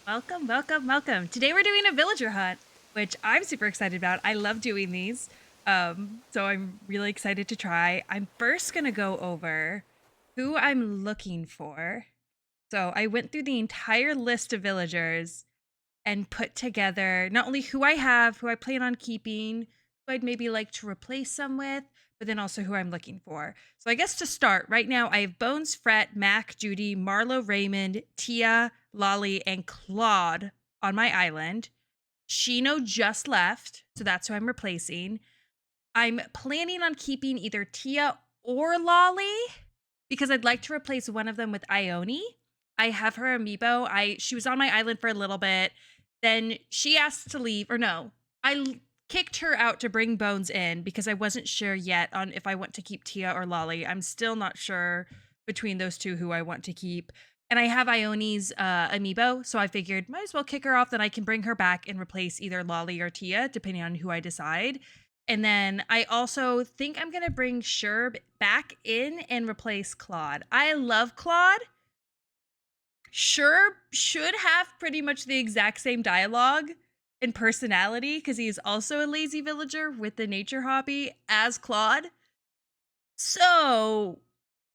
Welcome, welcome, welcome. Today we're doing a villager hunt, which I'm super excited about. I love doing these. So I'm really excited to try. I'm first gonna go over who I'm looking for. So I went through the entire list of villagers and put together not only who I have, who I plan on keeping, who I'd maybe like to replace some with, but then also who I'm looking for. So I guess to start, right now I have Bones, Fret, Mac, Judy, Marlo, Raymond, Tia, Lolly, and Claude on my island. Shino just left, so that's who I'm replacing. I'm planning on keeping either Tia or Lolly because I'd like to replace one of them with Ione. I have her amiibo. She was on my island for a little bit. Then she asked to leave, or no, kicked her out to bring Bones in because I wasn't sure yet on if I want to keep Tia or Lolly. I'm still not sure between those two who I want to keep. And I have Ione's amiibo, so I figured might as well kick her off. Then I can bring her back and replace either Lolly or Tia, depending on who I decide. And then I also think I'm gonna bring Sherb back in and replace Claude. I love Claude. Sherb should have pretty much the exact same dialogue and personality because he is also a lazy villager with the nature hobby as Claude. So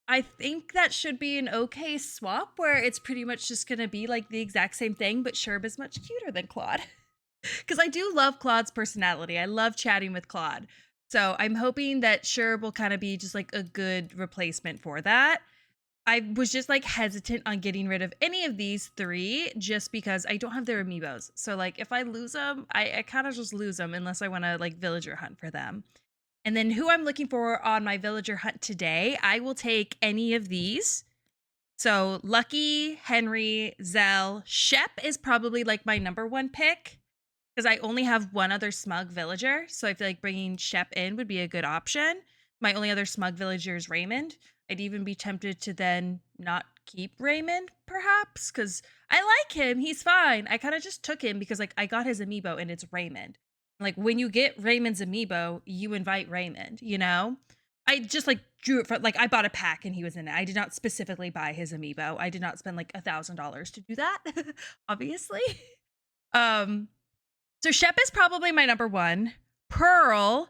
I think that should be an okay swap where it's pretty much just gonna be like the exact same thing, but Sherb is much cuter than Claude. Because I do love Claude's personality. I love chatting with Claude. So I'm hoping that Sherb will kind of be just like a good replacement for that. I was just like hesitant on getting rid of any of these three just because I don't have their amiibos. So like if I lose them, I kind of just lose them unless I want to like villager hunt for them. And then who I'm looking for on my villager hunt today, I will take any of these. So Lucky, Henry, Zell, Shep is probably like my number one pick because I only have one other smug villager. So I feel like bringing Shep in would be a good option. My only other smug villager is Raymond. I'd even be tempted to then not keep Raymond, perhaps, because I like him. He's fine. I kind of just took him because like I got his amiibo and it's Raymond. Like when you get Raymond's amiibo, you invite Raymond, you know? I just like drew it from like I bought a pack and he was in it. I did not specifically buy his amiibo. I did not spend like $1,000 to do that, obviously. Um, so Shep is probably my number one. Pearl,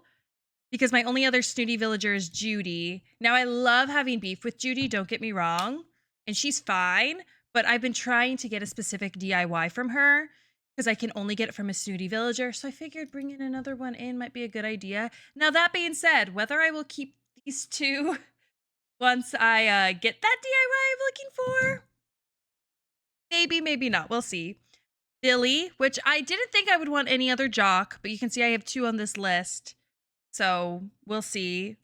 because my only other snooty villager is Judy. Now I love having beef with Judy, don't get me wrong, and she's fine, but I've been trying to get a specific DIY from her because I can only get it from a snooty villager. So I figured bringing another one in might be a good idea. Now that being said, whether I will keep these two once I get that DIY I'm looking for, maybe, maybe not. We'll see. Billy, which I didn't think I would want any other jock, but you can see I have two on this list. So we'll see.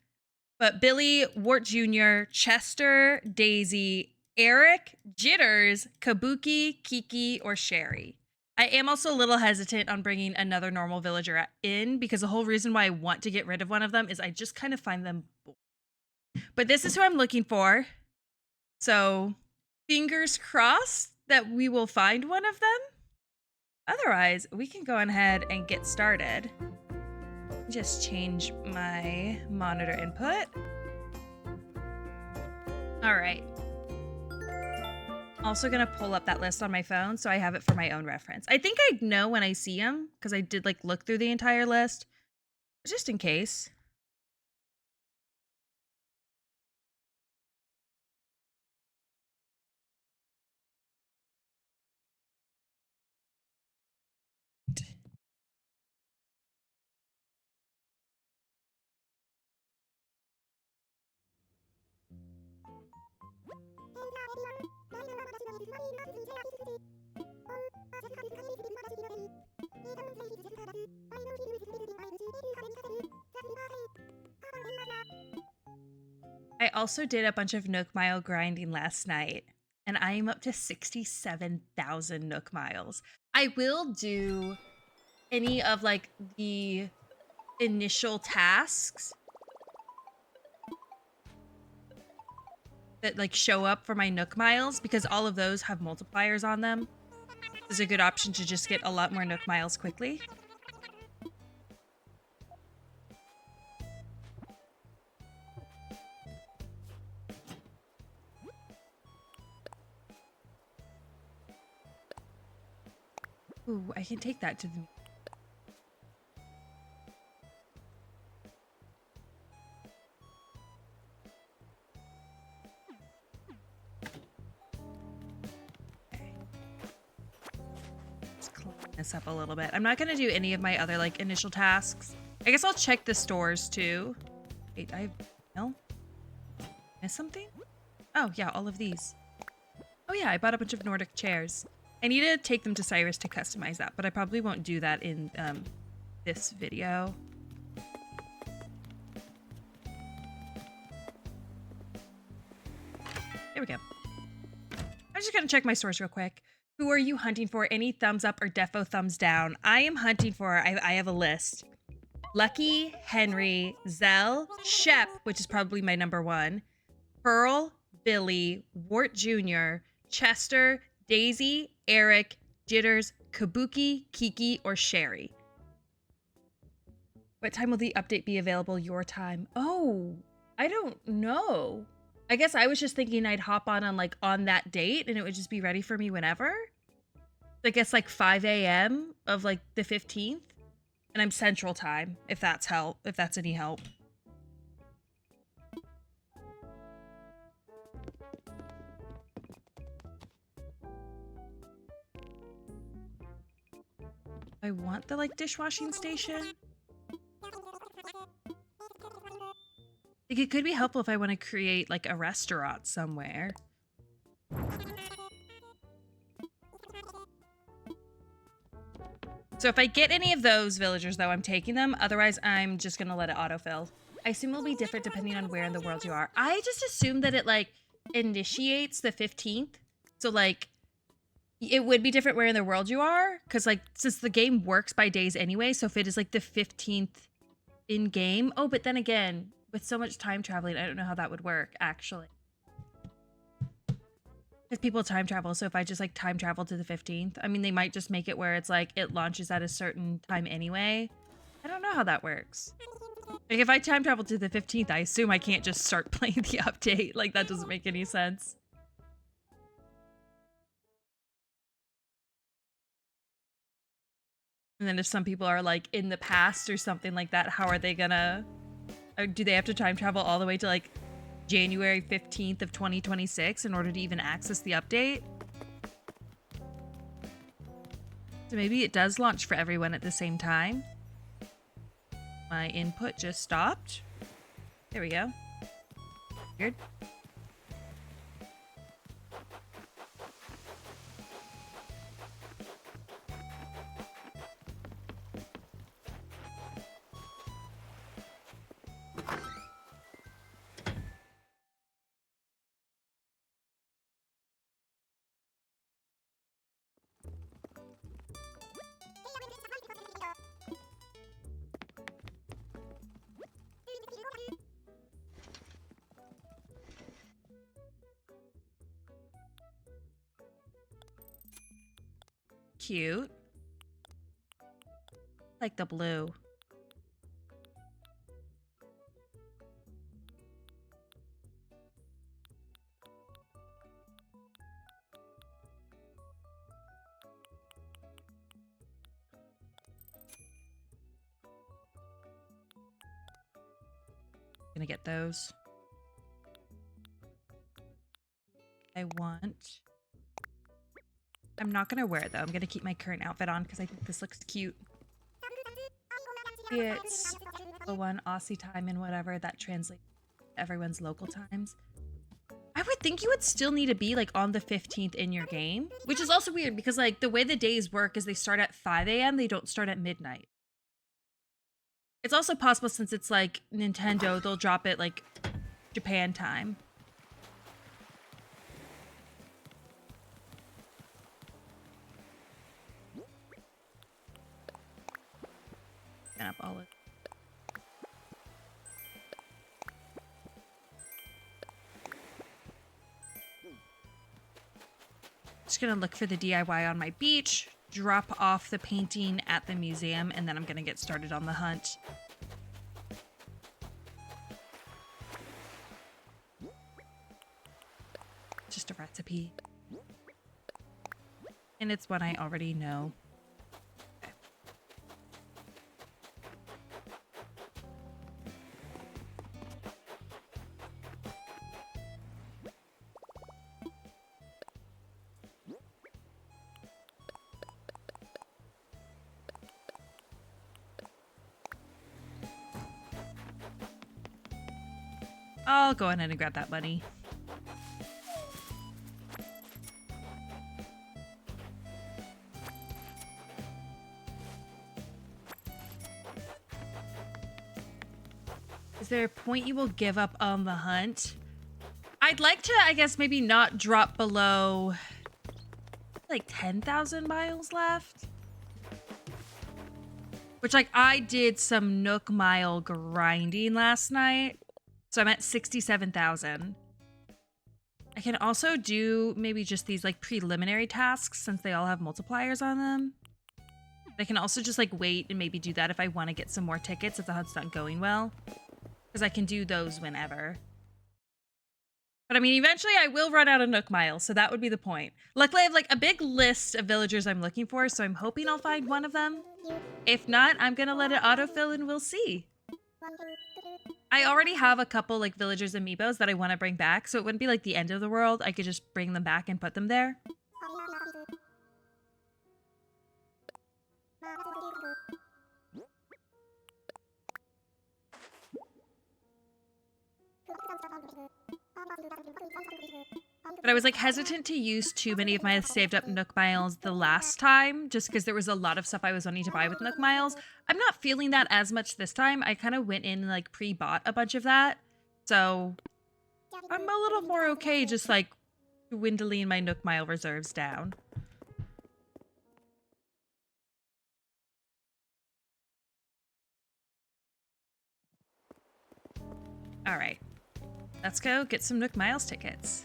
But Billy, Wart Jr., Chester, Daisy, Eric, Jitters, Kabuki, Kiki, or Sherry. I am also a little hesitant on bringing another normal villager in because the whole reason why I want to get rid of one of them is I just kind of find them boring. But this is who I'm looking for. So fingers crossed that we will find one of them. Otherwise, we can go ahead and get started. Just change my monitor input. All right. Also gonna pull up that list on my phone so I have it for my own reference. I think I know when I see them because I did like look through the entire list, just in case. I also did a bunch of Nook Mile grinding last night, and I am up to 67,000 Nook Miles. I will do any of like the initial tasks that like show up for my Nook Miles because all of those have multipliers on them. This is a good option to just get a lot more Nook Miles quickly. Ooh, I can take that to the... Okay. Let's clean this up a little bit. I'm not going to do any of my other, like, initial tasks. I guess I'll check the stores, too. Wait, no? Miss something? Oh, yeah, all of these. Oh, yeah, I bought a bunch of Nordic chairs. I need to take them to Cyrus to customize that, but I probably won't do that in this video. There we go. I'm just gonna check my stores real quick. Who are you hunting for? Any thumbs up or defo thumbs down? I am hunting for, I have a list. Lucky, Henry, Zell, Shep, which is probably my number one, Pearl, Billy, Wart Jr., Chester, Daisy, Eric, Jitters, Kabuki, Kiki, or Sherry. What time will the update be available? Your time. Oh, I don't know. I guess I was just thinking I'd hop on like on that date and it would just be ready for me whenever. I guess like 5 a.m. of like the 15th. And I'm Central Time, if that's any help. I want the like dishwashing station. Like, it could be helpful if I want to create like a restaurant somewhere. So if I get any of those villagers though, I'm taking them. Otherwise, I'm just gonna let it autofill. I assume it'll be different depending on where in the world you are. I just assume that it like initiates the 15th. So like it would be different where in the world you are. Cause like since the game works by days anyway. So if it is like the 15th in game. Oh, but then again, with so much time traveling, I don't know how that would work actually. If people time travel, so if I just like time travel to the 15th, I mean, they might just make it where it's like it launches at a certain time anyway. I don't know how that works. Like if I time travel to the 15th, I assume I can't just start playing the update. Like that doesn't make any sense. And then if some people are like in the past or something like that, how are they gonna, or do they have to time travel all the way to like January 15th of 2026 in order to even access the update? So maybe it does launch for everyone at the same time. My input just stopped. There we go. Weird. Cute. Like the blue. Gonna get those. I'm not gonna wear it though. I'm gonna keep my current outfit on because I think this looks cute. It's the one Aussie time and whatever that translates to everyone's local times. I would think you would still need to be like on the 15th in your game, which is also weird because like the way the days work is they start at 5 a.m. They don't start at midnight. It's also possible since it's like Nintendo, they'll drop it like Japan time. Up all of just gonna look for the DIY on my beach, drop off the painting at the museum, and then I'm gonna get started on the hunt. Just a recipe. And it's one I already know. I'll go ahead and grab that money. Is there a point you will give up on the hunt? I'd like to, I guess, maybe not drop below like 10,000 miles left. Which, like, I did some Nook Mile grinding last night. So I'm at 67,000. I can also do maybe just these, like, preliminary tasks since they all have multipliers on them. I can also just, like, wait and maybe do that if I want to get some more tickets if the hunt's not going well. Because I can do those whenever. But I mean, eventually I will run out of Nook Miles, so that would be the point. Luckily, I have, like, a big list of villagers I'm looking for, so I'm hoping I'll find one of them. If not, I'm gonna let it autofill and we'll see. I already have a couple, like, villagers amiibos that I want to bring back, so it wouldn't be, like, the end of the world. I could just bring them back and put them there. But I was, like, hesitant to use too many of my saved up Nook Miles the last time, just because there was a lot of stuff I was wanting to buy with Nook Miles. I'm not feeling that as much this time. I kind of went in and, like, pre-bought a bunch of that. So I'm a little more okay just, like, dwindling my Nook Mile reserves down. All right. Let's go get some Nook Miles tickets.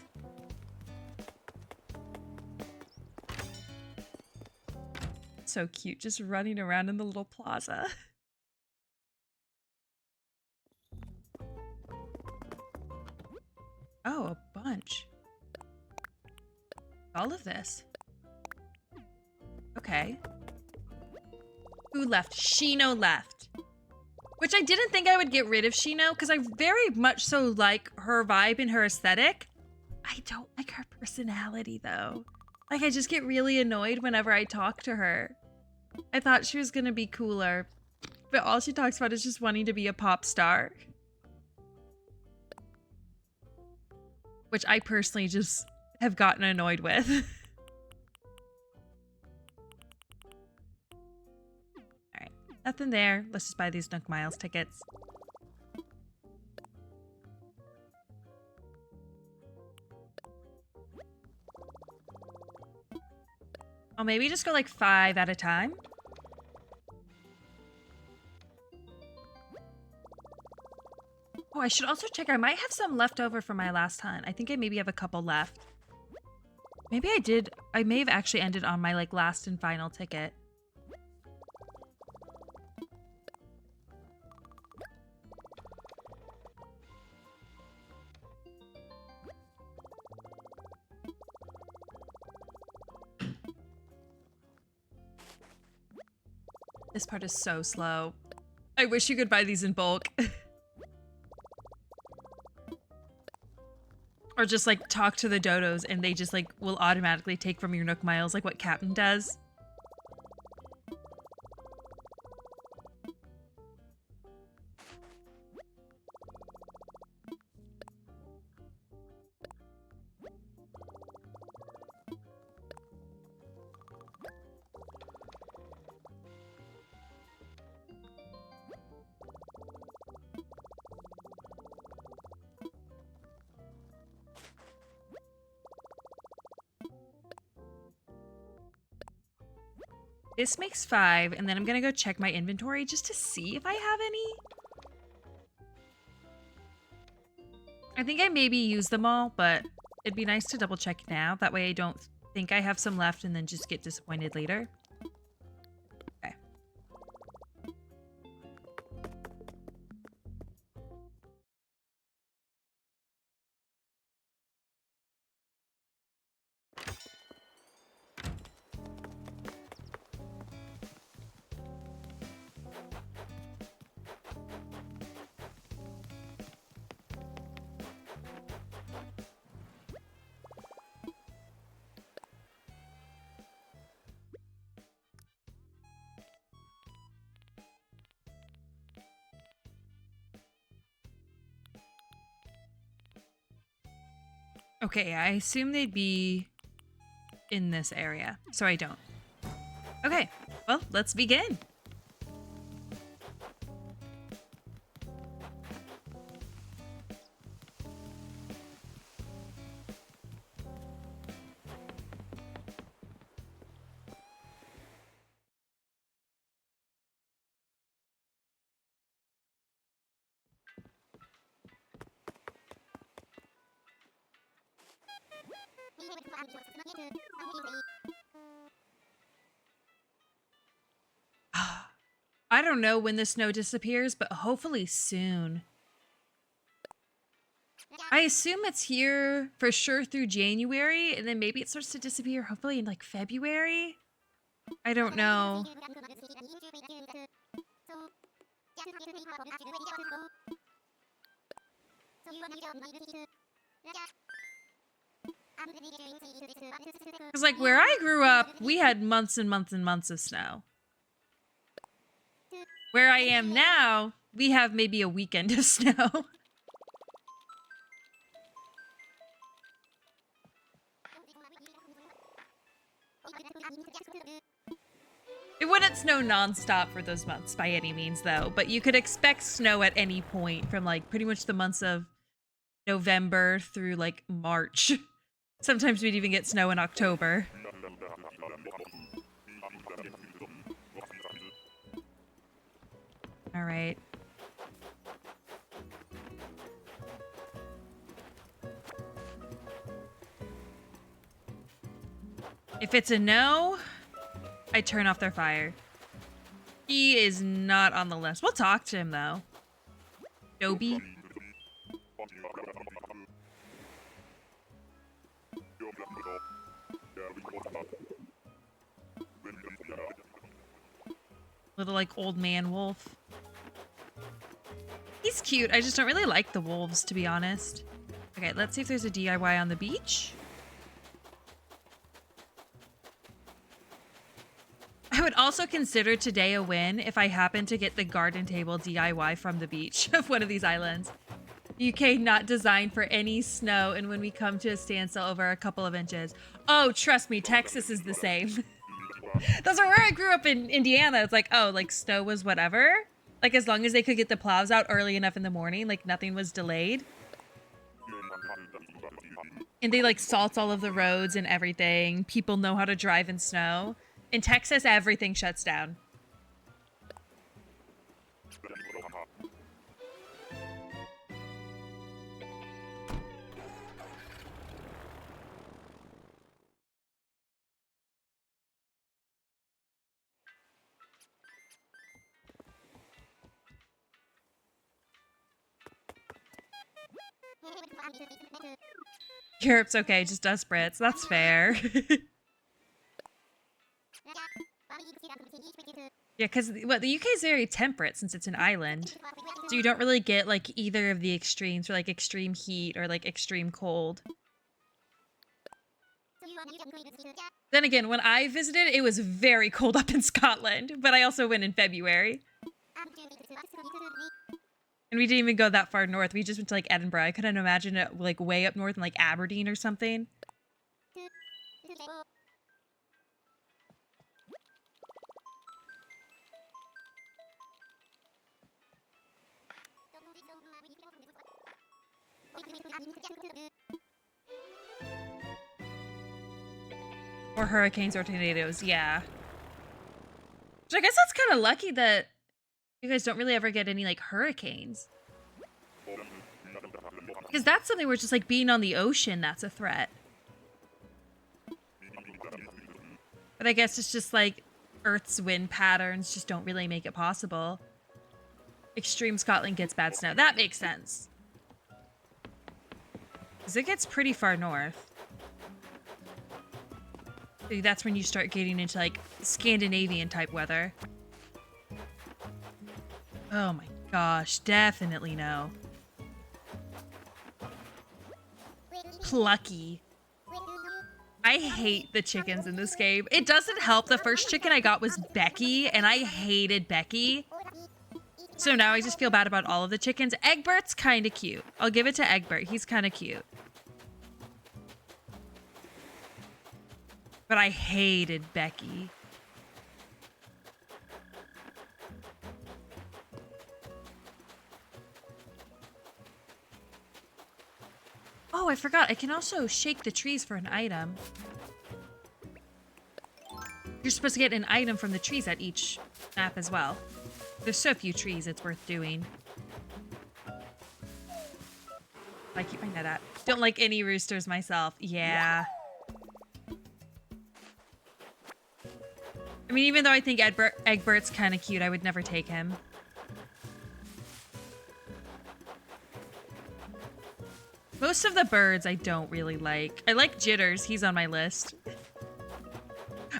So cute, just running around in the little plaza. Oh, a bunch. All of this. Okay. Who left? Shino left. Which I didn't think I would get rid of Shino, because I very much so like her vibe and her aesthetic. I don't like her personality, though. Like, I just get really annoyed whenever I talk to her. I thought she was gonna be cooler, but all she talks about is just wanting to be a pop star. Which I personally just have gotten annoyed with. Alright, nothing there. Let's just buy these Nook Miles tickets. I'll maybe just go like 5 at a time. Oh, I should also check. I might have some left over from my last hunt. I think I maybe have a couple left. Maybe I did. I may have actually ended on my, like, last and final ticket. This part is so slow. I wish you could buy these in bulk. Or just, like, talk to the dodos and they just, like, will automatically take from your Nook Miles, like what Captain does. This makes 5, and then I'm gonna go check my inventory just to see if I have any. I think I maybe used them all, but it'd be nice to double check now. That way I don't think I have some left and then just get disappointed later. Okay. Okay, I assume they'd be in this area, so I don't. Okay, well, let's begin. I don't know when the snow disappears, but hopefully soon. I assume it's here for sure through January, and then maybe it starts to disappear hopefully in like February. I don't know. Because like where I grew up, we had months and months and months of snow. Where I am now, we have maybe a weekend of snow. It wouldn't snow nonstop for those months by any means, though, but you could expect snow at any point from like pretty much the months of November through like March. Sometimes we'd even get snow in October. All right. If it's a no, I turn off their fire. He is not on the list. We'll talk to him, though. Dobie. Little, like, old man wolf. He's cute. I just don't really like the wolves, to be honest. Okay, let's see if there's a DIY on the beach. I would also consider today a win if I happen to get the garden table DIY from the beach of one of these islands. UK not designed for any snow, and when we come to a standstill over a couple of inches. Oh, trust me, Texas is the same. That's where I grew up in Indiana. It's like, oh, like snow was whatever. Like as long as they could get the plows out early enough in the morning, like nothing was delayed. And they like salt all of the roads and everything. People know how to drive in snow. In Texas, everything shuts down. Europe's okay, just us Brits. That's fair. Yeah, because well, the UK is very temperate since it's an island. So you don't really get like either of the extremes, or like extreme heat or like extreme cold. Then again, when I visited, it was very cold up in Scotland, but I also went in February. And we didn't even go that far north. We just went to like Edinburgh. I couldn't imagine it like way up north in like Aberdeen or something. Or hurricanes or tornadoes, yeah. So I guess that's kind of lucky that you guys don't really ever get any like hurricanes. Because that's something where it's just like being on the ocean, that's a threat. But I guess it's just like Earth's wind patterns just don't really make it possible. Extreme Scotland gets bad snow. That makes sense. Because it gets pretty far north. That's when you start getting into like Scandinavian type weather. Oh my gosh, definitely no. Plucky. I hate the chickens in this game. It doesn't help. The first chicken I got was Becky, and I hated Becky. So now I just feel bad about all of the chickens. Egbert's kind of cute. I'll give it to Egbert. He's kind of cute. But I hated Becky. Oh, I forgot. I can also shake the trees for an item. You're supposed to get an item from the trees at each map as well. There's so few trees, it's worth doing. I keep my net up. Don't like any roosters myself. Yeah. I mean, even though I think Egbert's kind of cute, I would never take him. Most of the birds I don't really like. I like Jitters. He's on my list.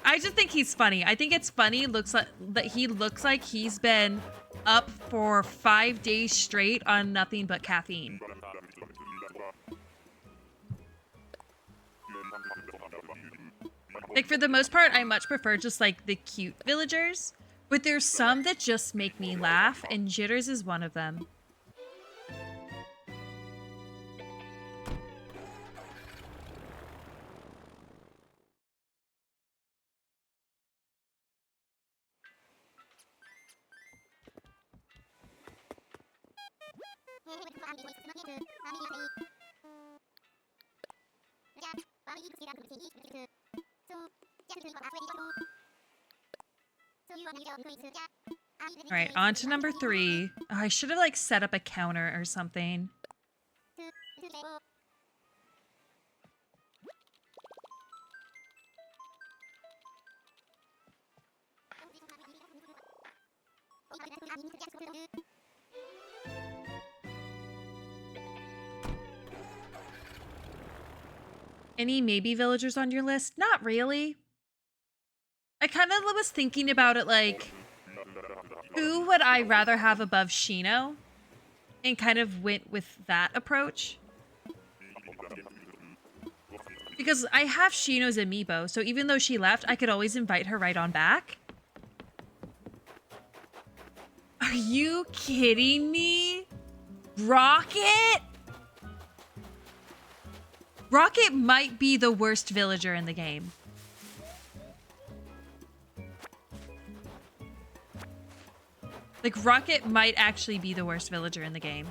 I just think he's funny. I think it's funny. Looks like that he looks like he's been up for 5 days straight on nothing but caffeine. Like, for the most part, I much prefer just like the cute villagers, but there's some that just make me laugh, and Jitters is one of them. All right, on to number 3. Oh, I should have like set up a counter or something. Any maybe villagers on your list? Not really. I kind of was thinking about it like, who would I rather have above Shino? And kind of went with that approach. Because I have Shino's amiibo, so even though she left, I could always invite her right on back. Are you kidding me? Rocket? Rocket might be the worst villager in the game. Like, Rocket might actually be the worst villager in the game.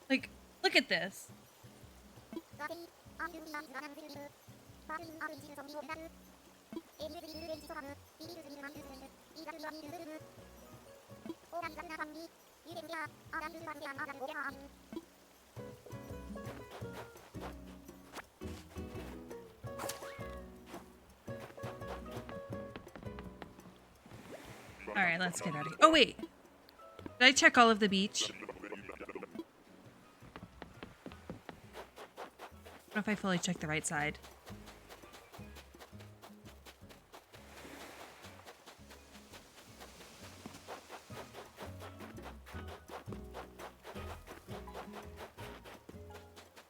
Like, look at this. All right, let's get out of here. Oh, wait. Did I check all of the beach? I don't know if I fully checked the right side.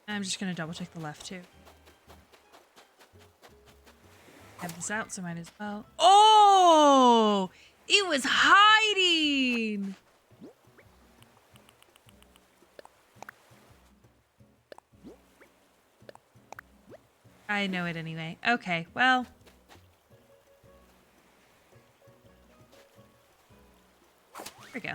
I'm just gonna double check the left too. Have this out, so might as well. Oh! It was hiding! I know it anyway. Okay, well. There we go.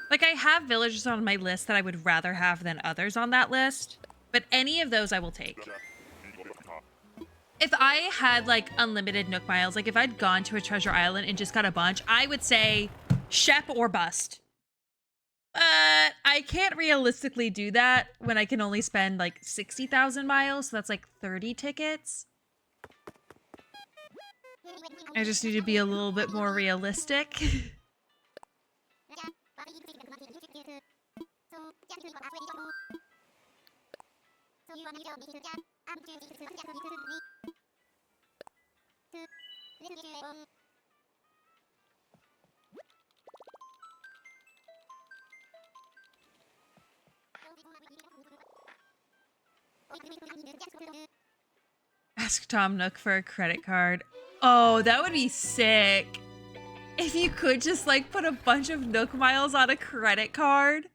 Like, I have villagers on my list that I would rather have than others on that list, but any of those I will take. If I had, like, unlimited Nook miles, like, if I'd gone to a treasure island and just got a bunch, I would say Shep or bust. But I can't realistically do that when I can only spend, like, 60,000 miles, so that's, like, 30 tickets. I just need to be a little bit more realistic. Ask Tom Nook for a credit card. Oh, that would be sick. If you could just like put a bunch of Nook miles on a credit card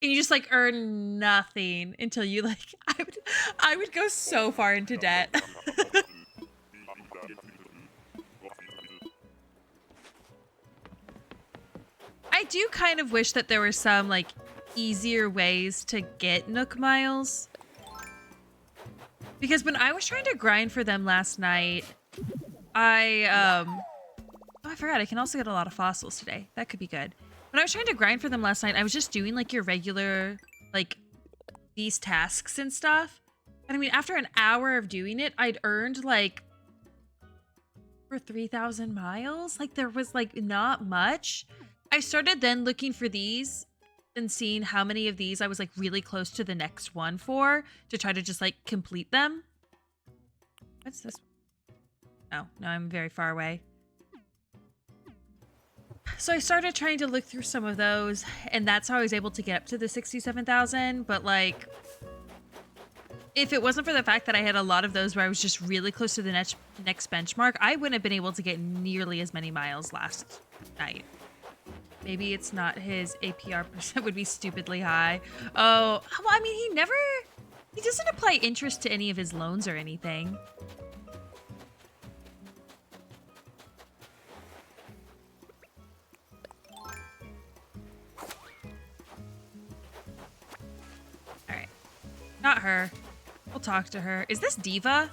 and you just like earn nothing until you like, I would go so far into debt. I do kind of wish that there were some like easier ways to get Nook miles. Because when I was trying to grind for them last night, oh, I forgot I can also get a lot of fossils today. That could be good. When I was trying to grind for them last night, I was just doing like your regular, like these tasks and stuff. And I mean, after an hour of doing it, I'd earned like for 3,000 miles. Like there was like not much. I started then looking for these and seeing how many of these I was like really close to the next one for to try to just like complete them. What's this? Oh, no, I'm very far away. So I started trying to look through some of those, and that's how I was able to get up to the 67,000. But like, if it wasn't for the fact that I had a lot of those where I was just really close to the next benchmark, I wouldn't have been able to get nearly as many miles last night. Maybe it's not his APR percent would be stupidly high. Oh, well, I mean, he doesn't apply interest to any of his loans or anything. All right, not her. We'll talk to her. Is this Diva?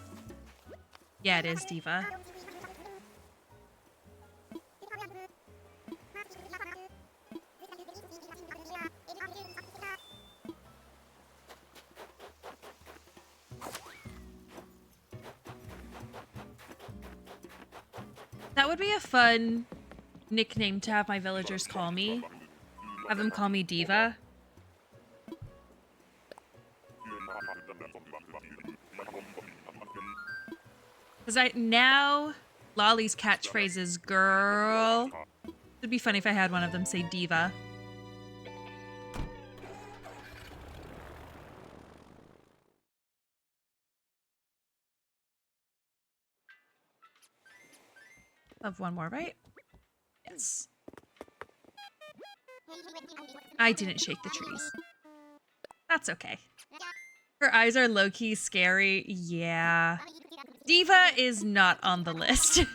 Yeah, it is Diva. That would be a fun nickname to have my villagers call me. Have them call me Diva. Because now Lolly's catchphrase is girl. It'd be funny if I had one of them say Diva. Of one more, right? Yes. I didn't shake the trees. That's okay. Her eyes are low-key scary. Yeah. Diva is not on the list.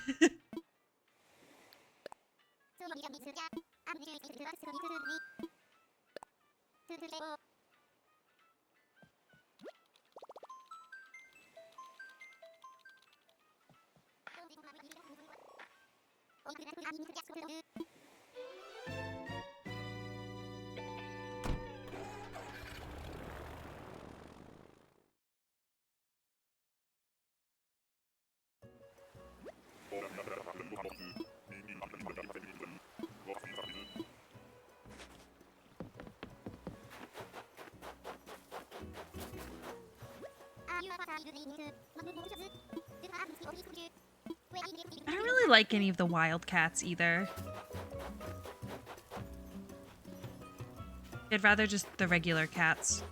I don't really like any of the wild cats either. I'd rather just the regular cats.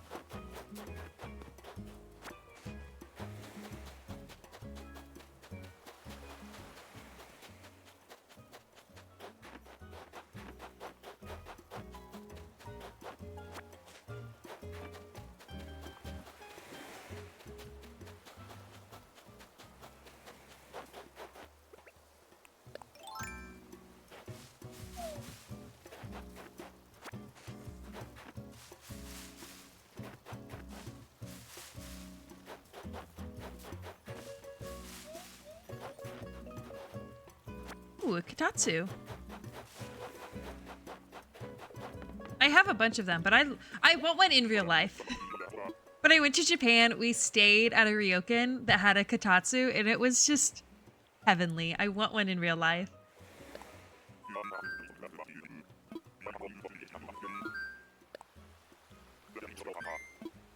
Ooh, a Katatsu. I have a bunch of them, but I want one in real life. When I went to Japan, we stayed at a ryokan that had a Katatsu, and it was just heavenly. I want one in real life.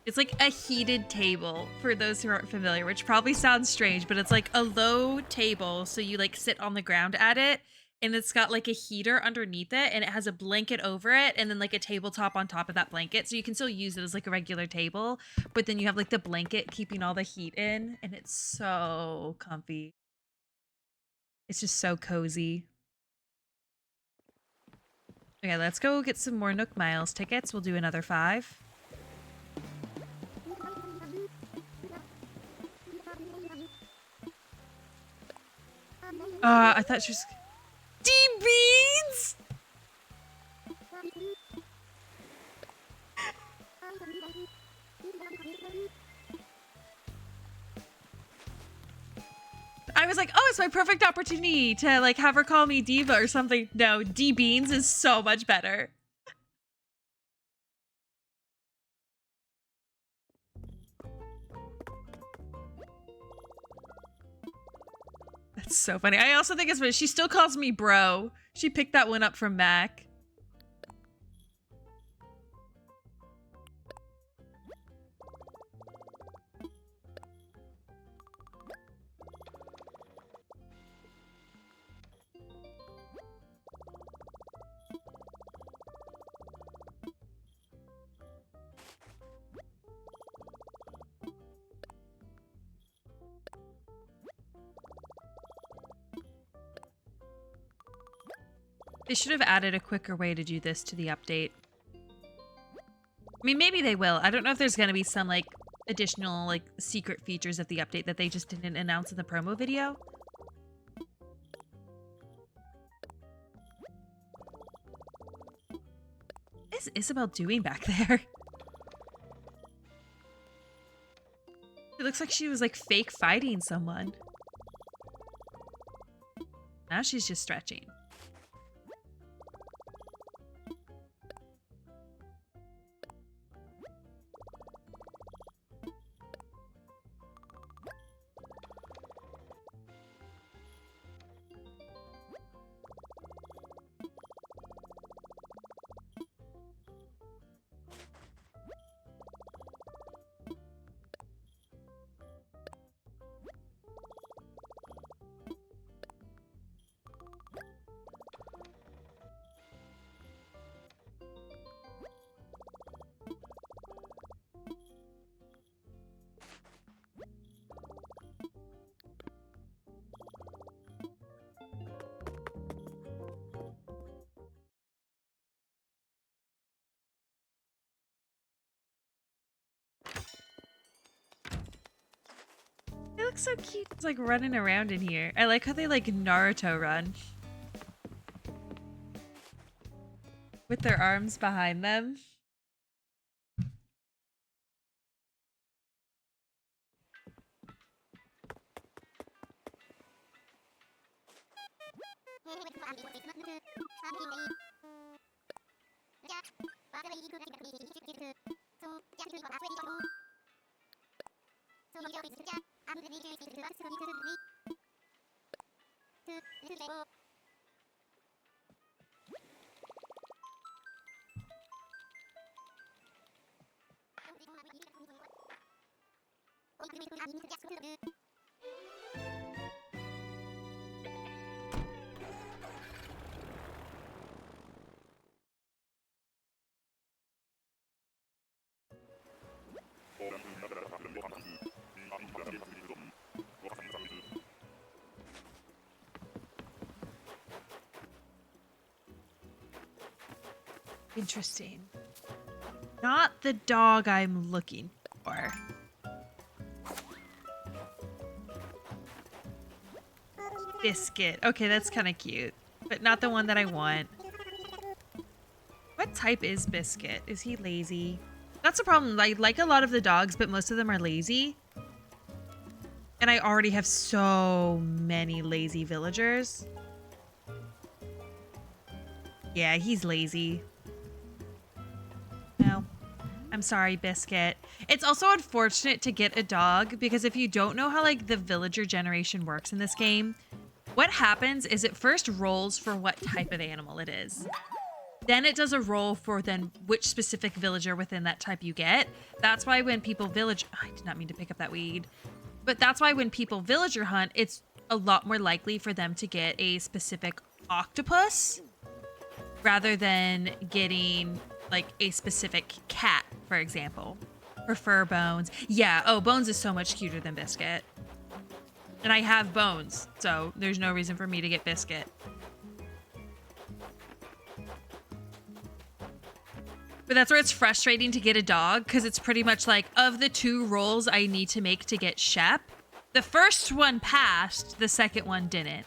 It's like a heated table, for those who aren't familiar, which probably sounds strange, but it's like a low table, so you like sit on the ground at it, and it's got like a heater underneath it, and it has a blanket over it, and then like a tabletop on top of that blanket. So you can still use it as like a regular table, but then you have like the blanket keeping all the heat in, and it's so comfy. It's just so cozy. Okay, let's go get some more Nook Miles tickets. We'll do another 5. I thought she was... D-Beans! I was like, oh, it's my perfect opportunity to like have her call me Diva or something. No, D-Beans is so much better. That's so funny. I also think it's funny. She still calls me bro. She picked that one up from Mac. They should have added a quicker way to do this to the update. I mean, maybe they will. I don't know if there's going to be some, like, additional, like, secret features of the update that they just didn't announce in the promo video. What is Isabel doing back there? It looks like she was, like, fake fighting someone. Now she's just stretching. They look so cute. It's like running around in here. I like how they like Naruto run. With their arms behind them. Interesting. Not the dog I'm looking for. Biscuit. Okay, that's kind of cute, but not the one that I want. What type is Biscuit? Is he lazy? That's a problem. I like a lot of the dogs, but most of them are lazy. And I already have so many lazy villagers. Yeah, he's lazy. No. I'm sorry, Biscuit. It's also unfortunate to get a dog because if you don't know how like the villager generation works in this game, what happens is it first rolls for what type of animal it is. Then it does a roll for then which specific villager within that type you get. That's why when people village... I did not mean to pick up that weed. But that's why when people villager hunt, it's a lot more likely for them to get a specific octopus rather than getting like a specific cat, for example. Prefer Bones. Yeah, oh, Bones is so much cuter than Biscuit. And I have Bones, so there's no reason for me to get Biscuit. But that's where it's frustrating to get a dog, because it's pretty much like, of the 2 rolls I need to make to get Shep, the first one passed, the second one didn't.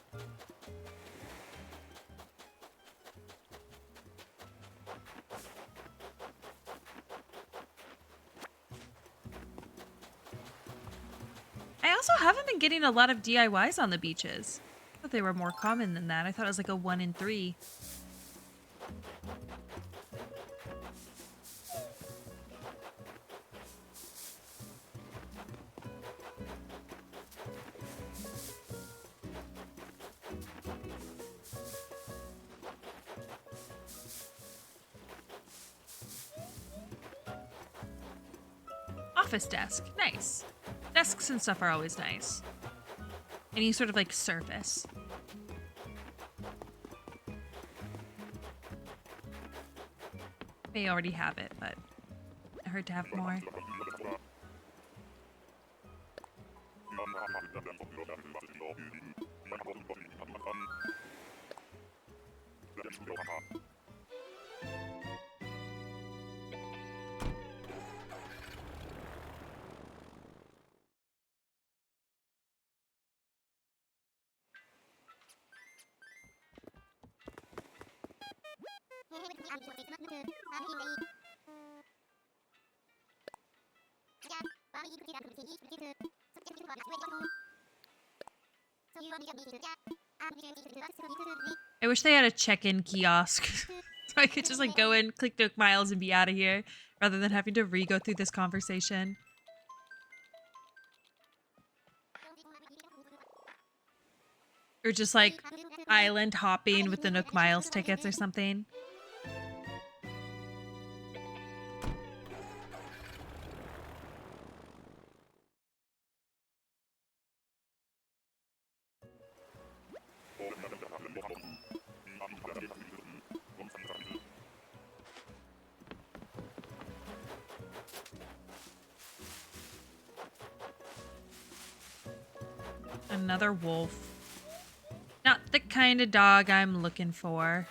I also haven't been getting a lot of DIYs on the beaches. I thought they were more common than that. I thought it was like a 1 in 3. Office desk. Nice. Desks and stuff are always nice. Any sort of like surface. May already have it, but I heard to have more. I wish they had a check-in kiosk so I could just like go in, click Nook Miles, and be out of here rather than having to re-go through this conversation. Or just like island hopping with the Nook Miles tickets or something. Another wolf. Not the kind of dog I'm looking for.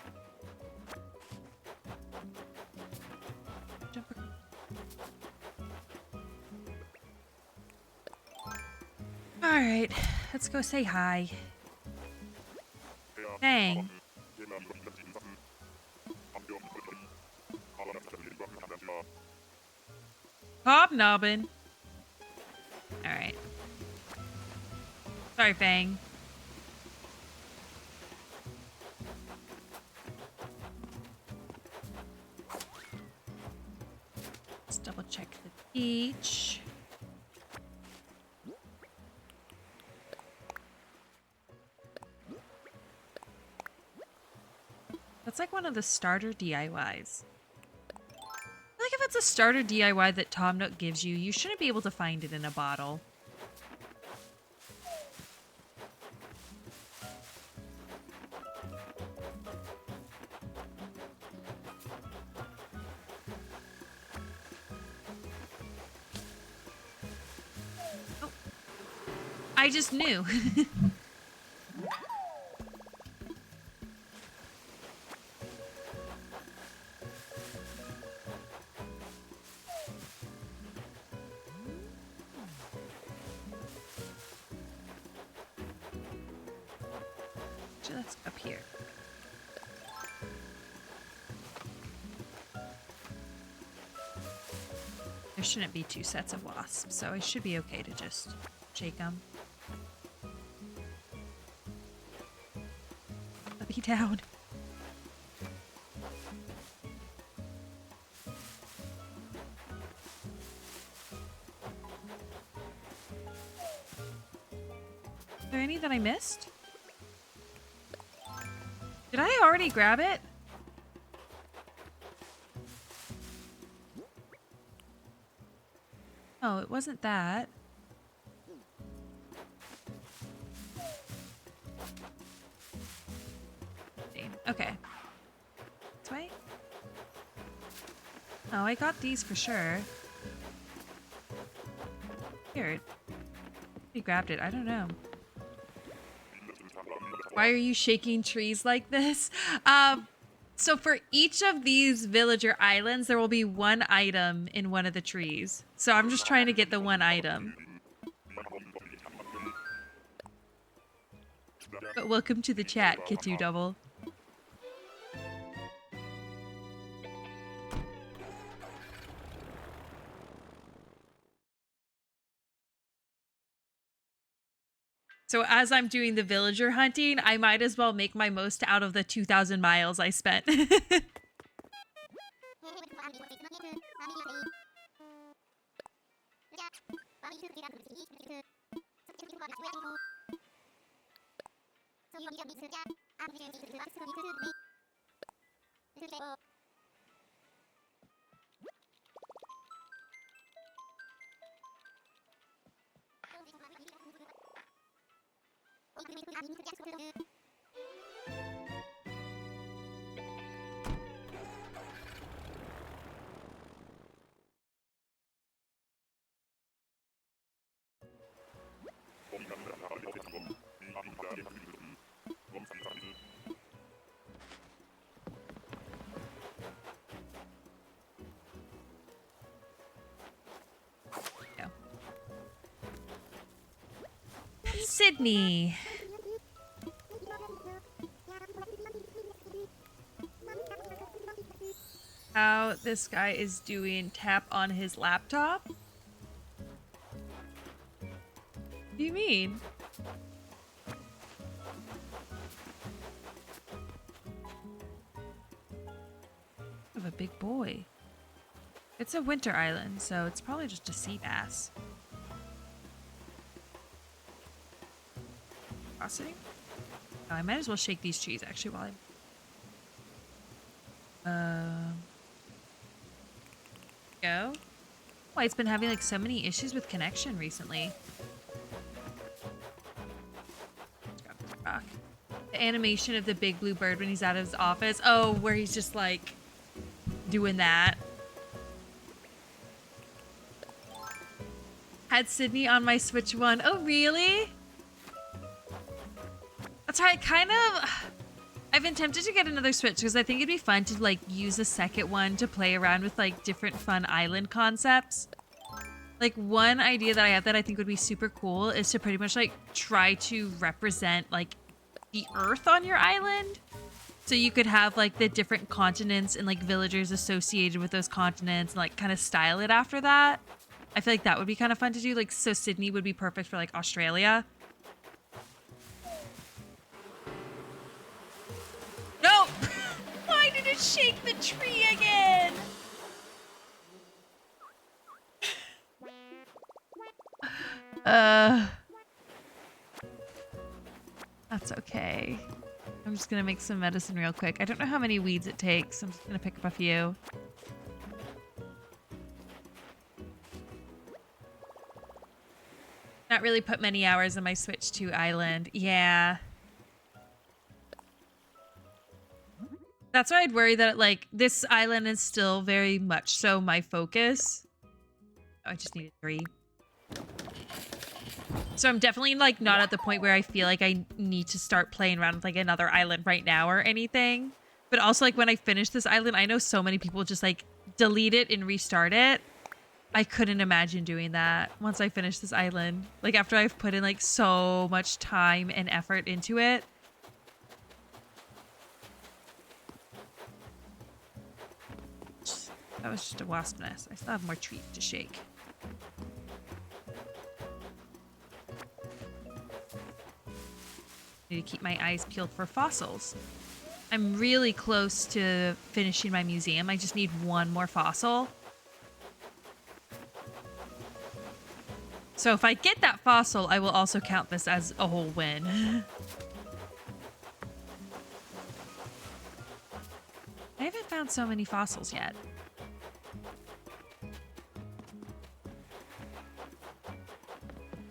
Alright, let's go say hi. Dang. Hobnobbing. Alright. Sorry, Fang. Let's double check the beach. That's like one of the starter DIYs. I feel like if it's a starter DIY that Tom Nook gives you, you shouldn't be able to find it in a bottle. Oh. I just knew. That's up here. There shouldn't be 2 sets of wasps, so I should be okay to just shake them. Let me down. Are there any that I missed? Did I already grab it? Oh, it wasn't that. Okay. This way? Oh, I got these for sure. Weird. He grabbed it. I don't know. Why are you shaking trees like this? So for each of these villager islands, there will be one item in one of the trees. So I'm just trying to get the one item. But welcome to the chat, Kitu Double. So as I'm doing the villager hunting, I might as well make my most out of the 2,000 miles I spent. Sydney. How this guy is doing tap on his laptop? What do you mean? Of a big boy. It's a winter island, so it's probably just a sea bass. Crossing? Oh, I might as well shake these trees actually while I'm... Go. Why, it's been having like so many issues with connection recently. The animation of the big blue bird when he's out of his office. Oh, where he's just like doing that. Had Sydney on my Switch 1. Oh, really? That's right. I've been tempted to get another Switch because I think it'd be fun to like use a second one to play around with like different fun island concepts. Like one idea that I have that I think would be super cool is to pretty much like try to represent like the Earth on your island. So you could have like the different continents and like villagers associated with those continents and like kind of style it after that. I feel like that would be kind of fun to do. Like, so Sydney would be perfect for like Australia. No! Why did it shake the tree again? That's okay. I'm just gonna make some medicine real quick. I don't know how many weeds it takes. I'm just gonna pick up a few. Not really put many hours in my Switch 2 island. Yeah. That's why I'd worry that, like, this island is still very much so my focus. Oh, I just needed 3. So I'm definitely, like, not at the point where I feel like I need to start playing around with, like, another island right now or anything. But also, like, when I finish this island, I know so many people just, like, delete it and restart it. I couldn't imagine doing that once I finish this island. Like, after I've put in, like, so much time and effort into it. That was just a wasp nest. I still have more trees to shake. Need to keep my eyes peeled for fossils. I'm really close to finishing my museum. I just need one more fossil. So if I get that fossil, I will also count this as a whole win. I haven't found so many fossils yet.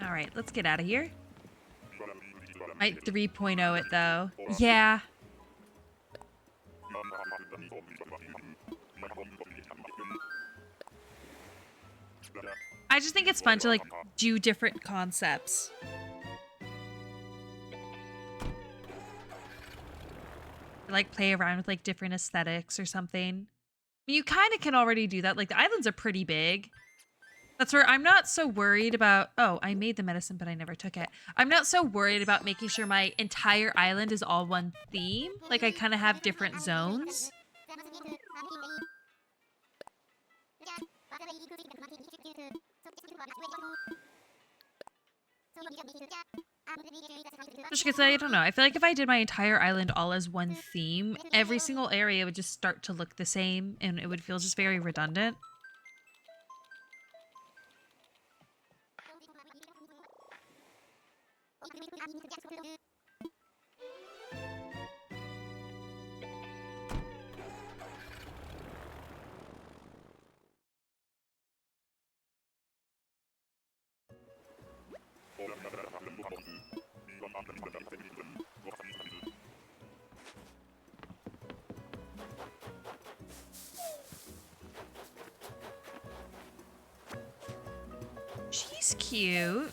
All right, let's get out of here. Might 3.0 it though. Yeah. I just think it's fun to like do different concepts. Like play around with like different aesthetics or something. You kind of can already do that. Like the islands are pretty big. That's where I'm not so worried about. Oh, I made the medicine, but I never took it. I'm not so worried about making sure my entire island is all one theme. Like I kind of have different zones. Just because I don't know. I feel like if I did my entire island all as one theme, every single area would just start to look the same and it would feel just very redundant. She's cute.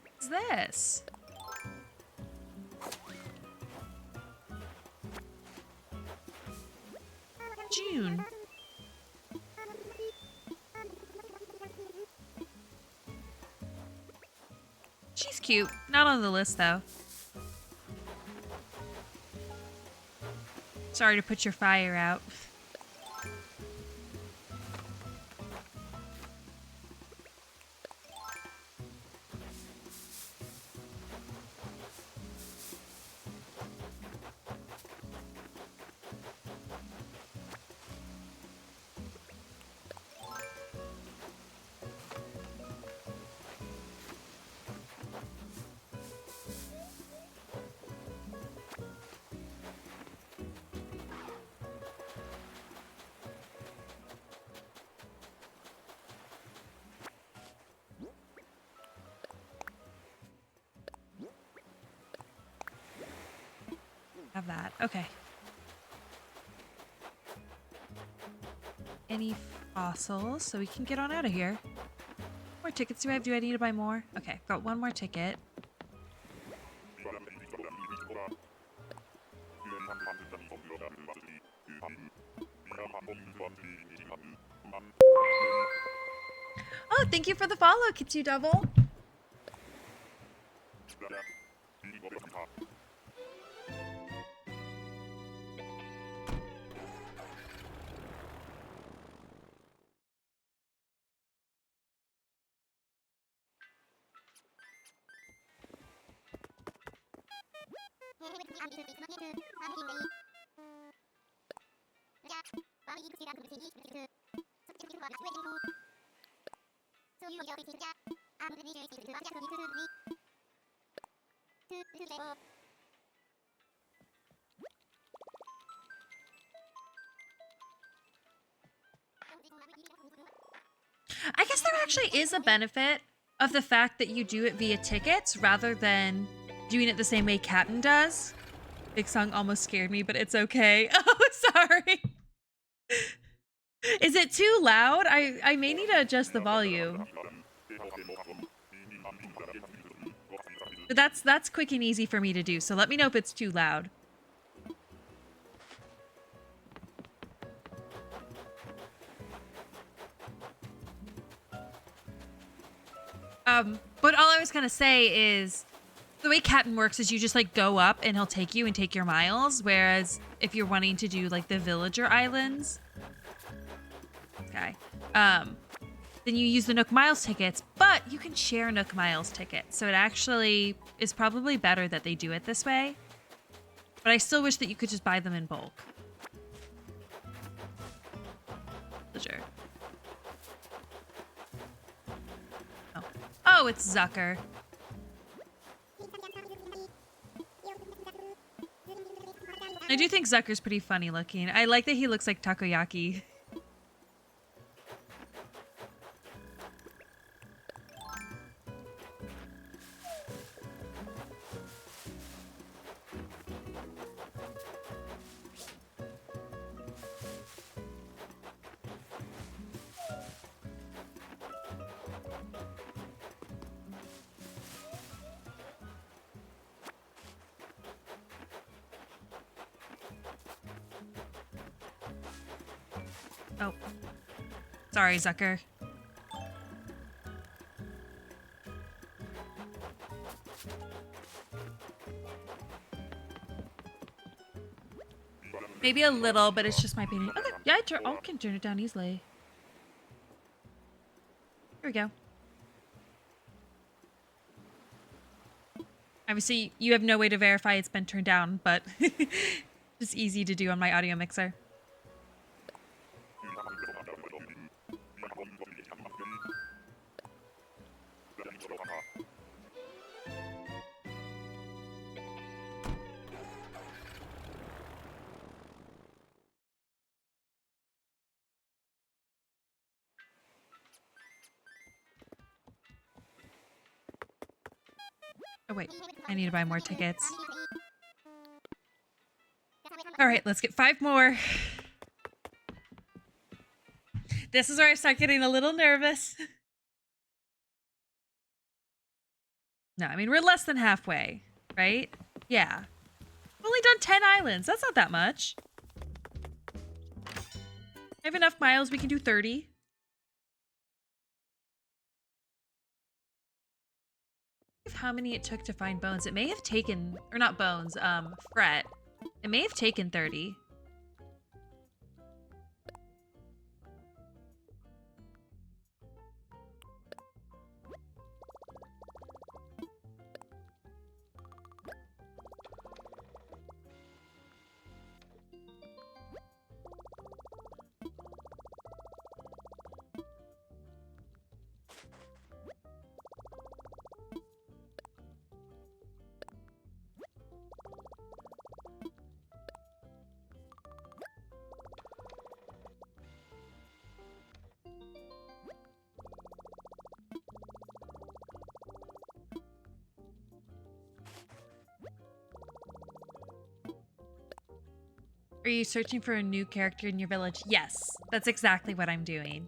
What's this? June. She's cute. Not on the list, though. Sorry to put your fire out. Have that. Okay. Any fossils so we can get on out of here. More tickets do I have? Do I need to buy more? Okay, got one more ticket. Oh, thank you for the follow, Kitsu Double. I guess there actually is a benefit of the fact that you do it via tickets rather than doing it the same way Captain does. Big Song almost scared me, but it's okay. Oh, sorry. Is it too loud? I may need to adjust the volume. But that's quick and easy for me to do, so let me know if it's too loud. But all I was gonna say is the way Captain works is you just like go up and he'll take you and take your miles, whereas if you're wanting to do like the villager islands, okay, then you use the Nook Miles tickets, but you can share Nook Miles tickets. So it actually is probably better that they do it this way. But I still wish that you could just buy them in bulk. Villager. Oh, it's Zucker. I do think Zucker's pretty funny looking. I like that he looks like takoyaki. Oh. Sorry, Zucker. Maybe a little, but it's just my opinion. Okay, yeah, I can turn it down easily. Here we go. Obviously, you have no way to verify it's been turned down, but just easy to do on my audio mixer. Oh, wait. I need to buy more tickets. All right, let's get 5 more. This is where I start getting a little nervous. No, I mean, we're less than halfway, right? Yeah. We've only done 10 islands. That's not that much. I have enough miles. We can do 30. How many it took to find bones. It may have taken, or not bones, fret. It may have taken 30. Are you searching for a new character in your village? Yes, that's exactly what I'm doing.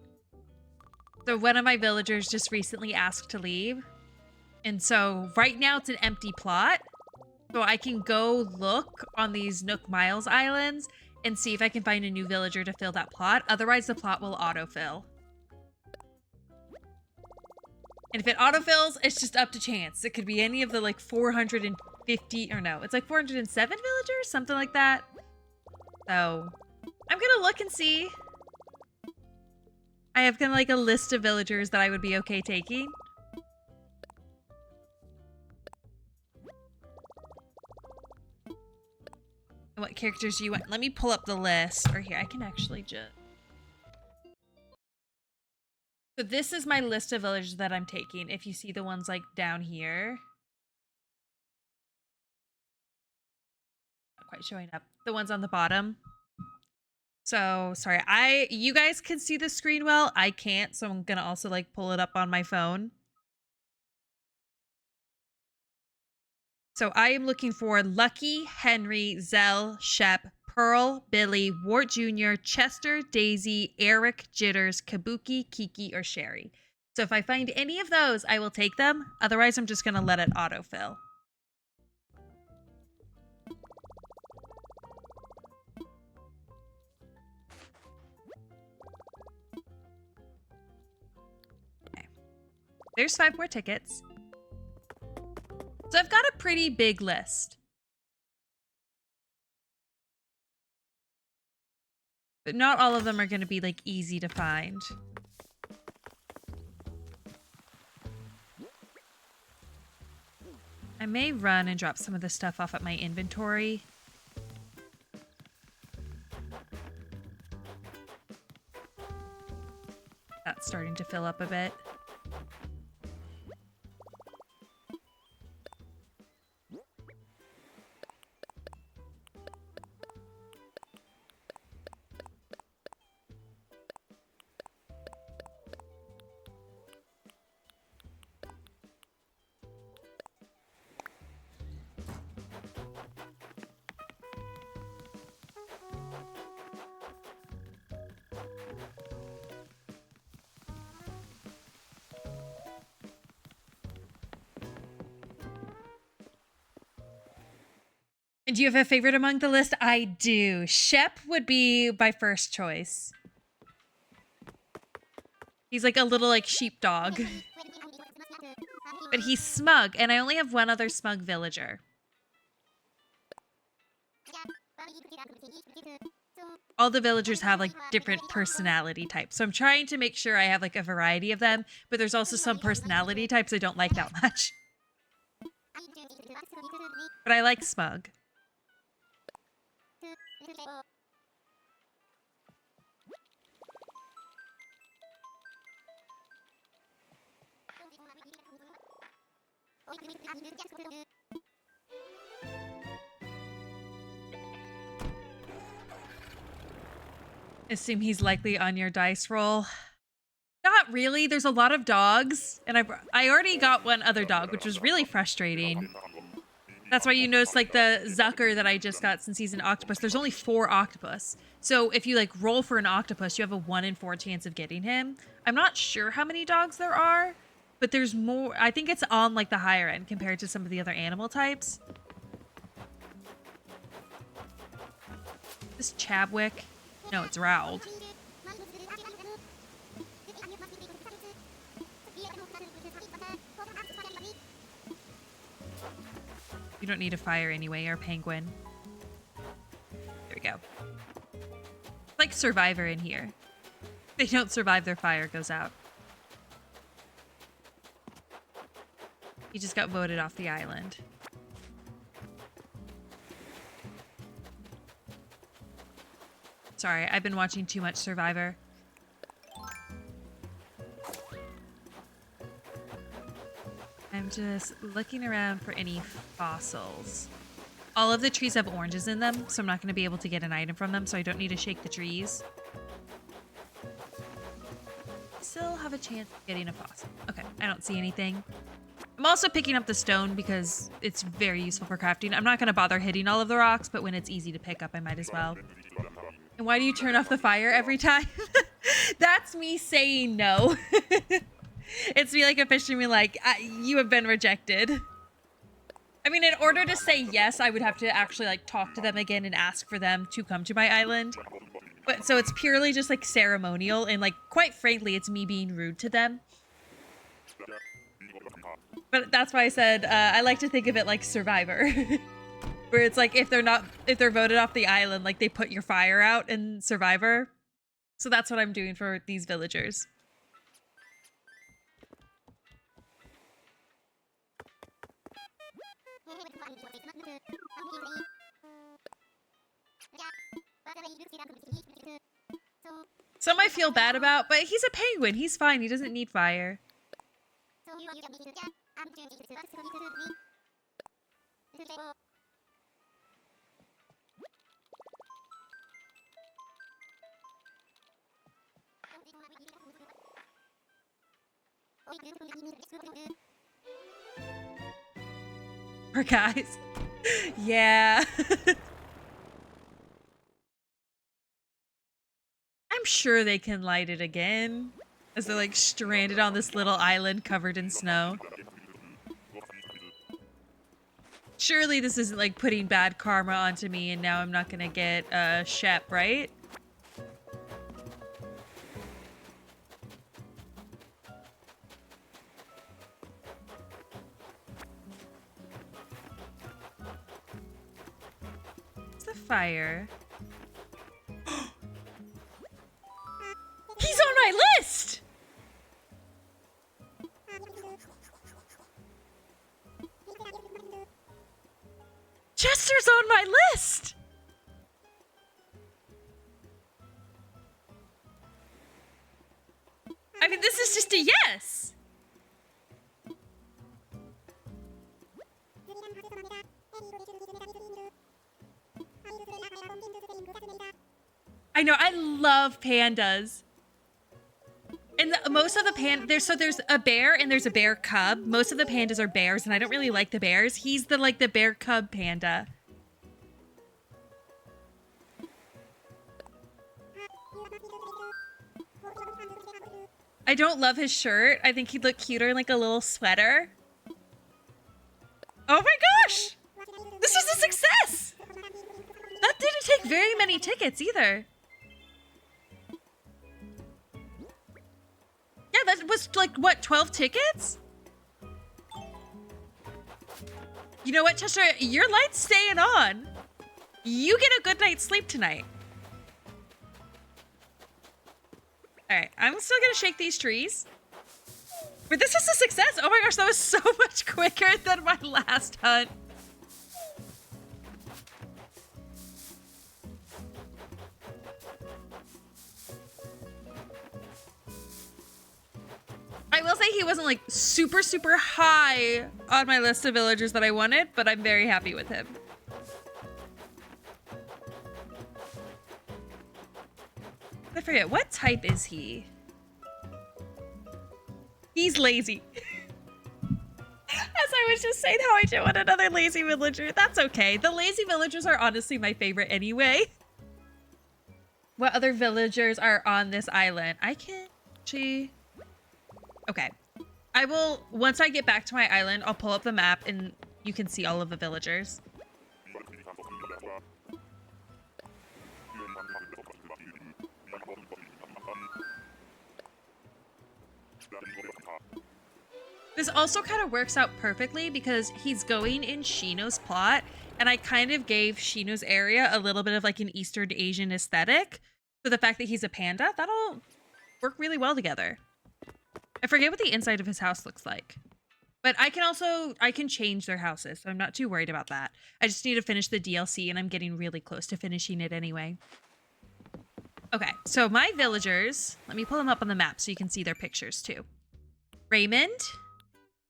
So one of my villagers just recently asked to leave. And so right now it's an empty plot. So I can go look on these Nook Miles Islands and see if I can find a new villager to fill that plot. Otherwise the plot will autofill. And if it autofills, it's just up to chance. It could be any of the like 450, or no, it's like 407 villagers, something like that. So I'm gonna look and see. I have kind of like a list of villagers that I would be okay taking. What characters do you want? Let me pull up the list. Or here, I can actually just... So this is my list of villagers that I'm taking. If you see the ones like down here. Not quite showing up. The ones on the bottom. So, sorry. You guys can see the screen well. I can't, so I'm gonna also like pull it up on my phone. So I am looking for Lucky, Henry, Zell, Shep, Pearl, Billy, Wart Jr., Chester, Daisy, Eric, Jitters, Kabuki, Kiki, or Sherry. So if I find any of those, I will take them. Otherwise, I'm just going to let it autofill. Okay. There's 5 more tickets. So I've got a pretty big list. But not all of them are going to be like easy to find. I may run and drop some of the stuff off at my inventory. That's starting to fill up a bit. And do you have a favorite among the list? I do. Shep would be my first choice. He's like a little like sheepdog. But he's smug, and I only have one other smug villager. All the villagers have like different personality types. So I'm trying to make sure I have like a variety of them, but there's also some personality types I don't like that much. But I like smug. Assume he's likely on your dice roll. Not really. There's a lot of dogs, and I already got one other dog, which was really frustrating. That's why you notice like the Zucker that I just got since he's an octopus. There's only 4 octopus. So if you like roll for an octopus, you have a 1 in 4 chance of getting him. I'm not sure how many dogs there are, but there's more. I think it's on like the higher end compared to some of the other animal types. This Chabwick. No, it's Rowled. You don't need a fire anyway, or penguin. There we go. It's like Survivor in here. If they don't survive, their fire goes out. He just got voted off the island. Sorry, I've been watching too much Survivor. I'm just looking around for any fossils. All of the trees have oranges in them, so I'm not going to be able to get an item from them, so I don't need to shake the trees. Still have a chance of getting a fossil. Okay, I don't see anything. I'm also picking up the stone because it's very useful for crafting. I'm not going to bother hitting all of the rocks, but when it's easy to pick up, I might as well. And why do you turn off the fire every time? That's me saying no. It's me like officially me like, you have been rejected. I mean, in order to say yes, I would have to actually like talk to them again and ask for them to come to my island. But so it's purely just like ceremonial, and like quite frankly, it's me being rude to them. But that's why I said I like to think of it like Survivor. Where it's like if they're voted off the island, like they put your fire out in Survivor. So that's what I'm doing for these villagers. Some I feel bad about, but he's a penguin. He's fine. He doesn't need fire. Poor guys. Yeah. I'm sure they can light it again as they're like stranded on this little island covered in snow. Surely this isn't like putting bad karma onto me and now I'm not gonna get Shep, right? It's the fire. He's on my list! Chester's on my list! I mean, this is just a yes! I know, I love pandas. And most of the there's a bear and there's a bear cub. Most of the pandas are bears, and I don't really like the bears. He's the bear cub panda. I don't love his shirt. I think he'd look cuter in like a little sweater. Oh my gosh! This is a success! That didn't take very many tickets either. that was like, what, 12 tickets? You know what, Chester? Your light's staying on. You get a good night's sleep tonight. All right, I'm still gonna shake these trees. But this is a success. Oh my gosh, that was so much quicker than my last hunt. I will say he wasn't like super, super high on my list of villagers that I wanted, but I'm very happy with him. I forget, what type is he? He's lazy. As I was just saying how I don't want another lazy villager. That's okay. The lazy villagers are honestly my favorite anyway. What other villagers are on this island? I can actually... Okay. I will, once I get back to my island, I'll pull up the map and you can see all of the villagers. This also kind of works out perfectly because he's going in Shino's plot, and I kind of gave Shino's area a little bit of like an Eastern Asian aesthetic. So the fact that he's a panda, that'll work really well together. I forget what the inside of his house looks like. But I can change their houses, so I'm not too worried about that. I just need to finish the DLC, and I'm getting really close to finishing it anyway. Okay, so my villagers, let me pull them up on the map so you can see their pictures too. Raymond,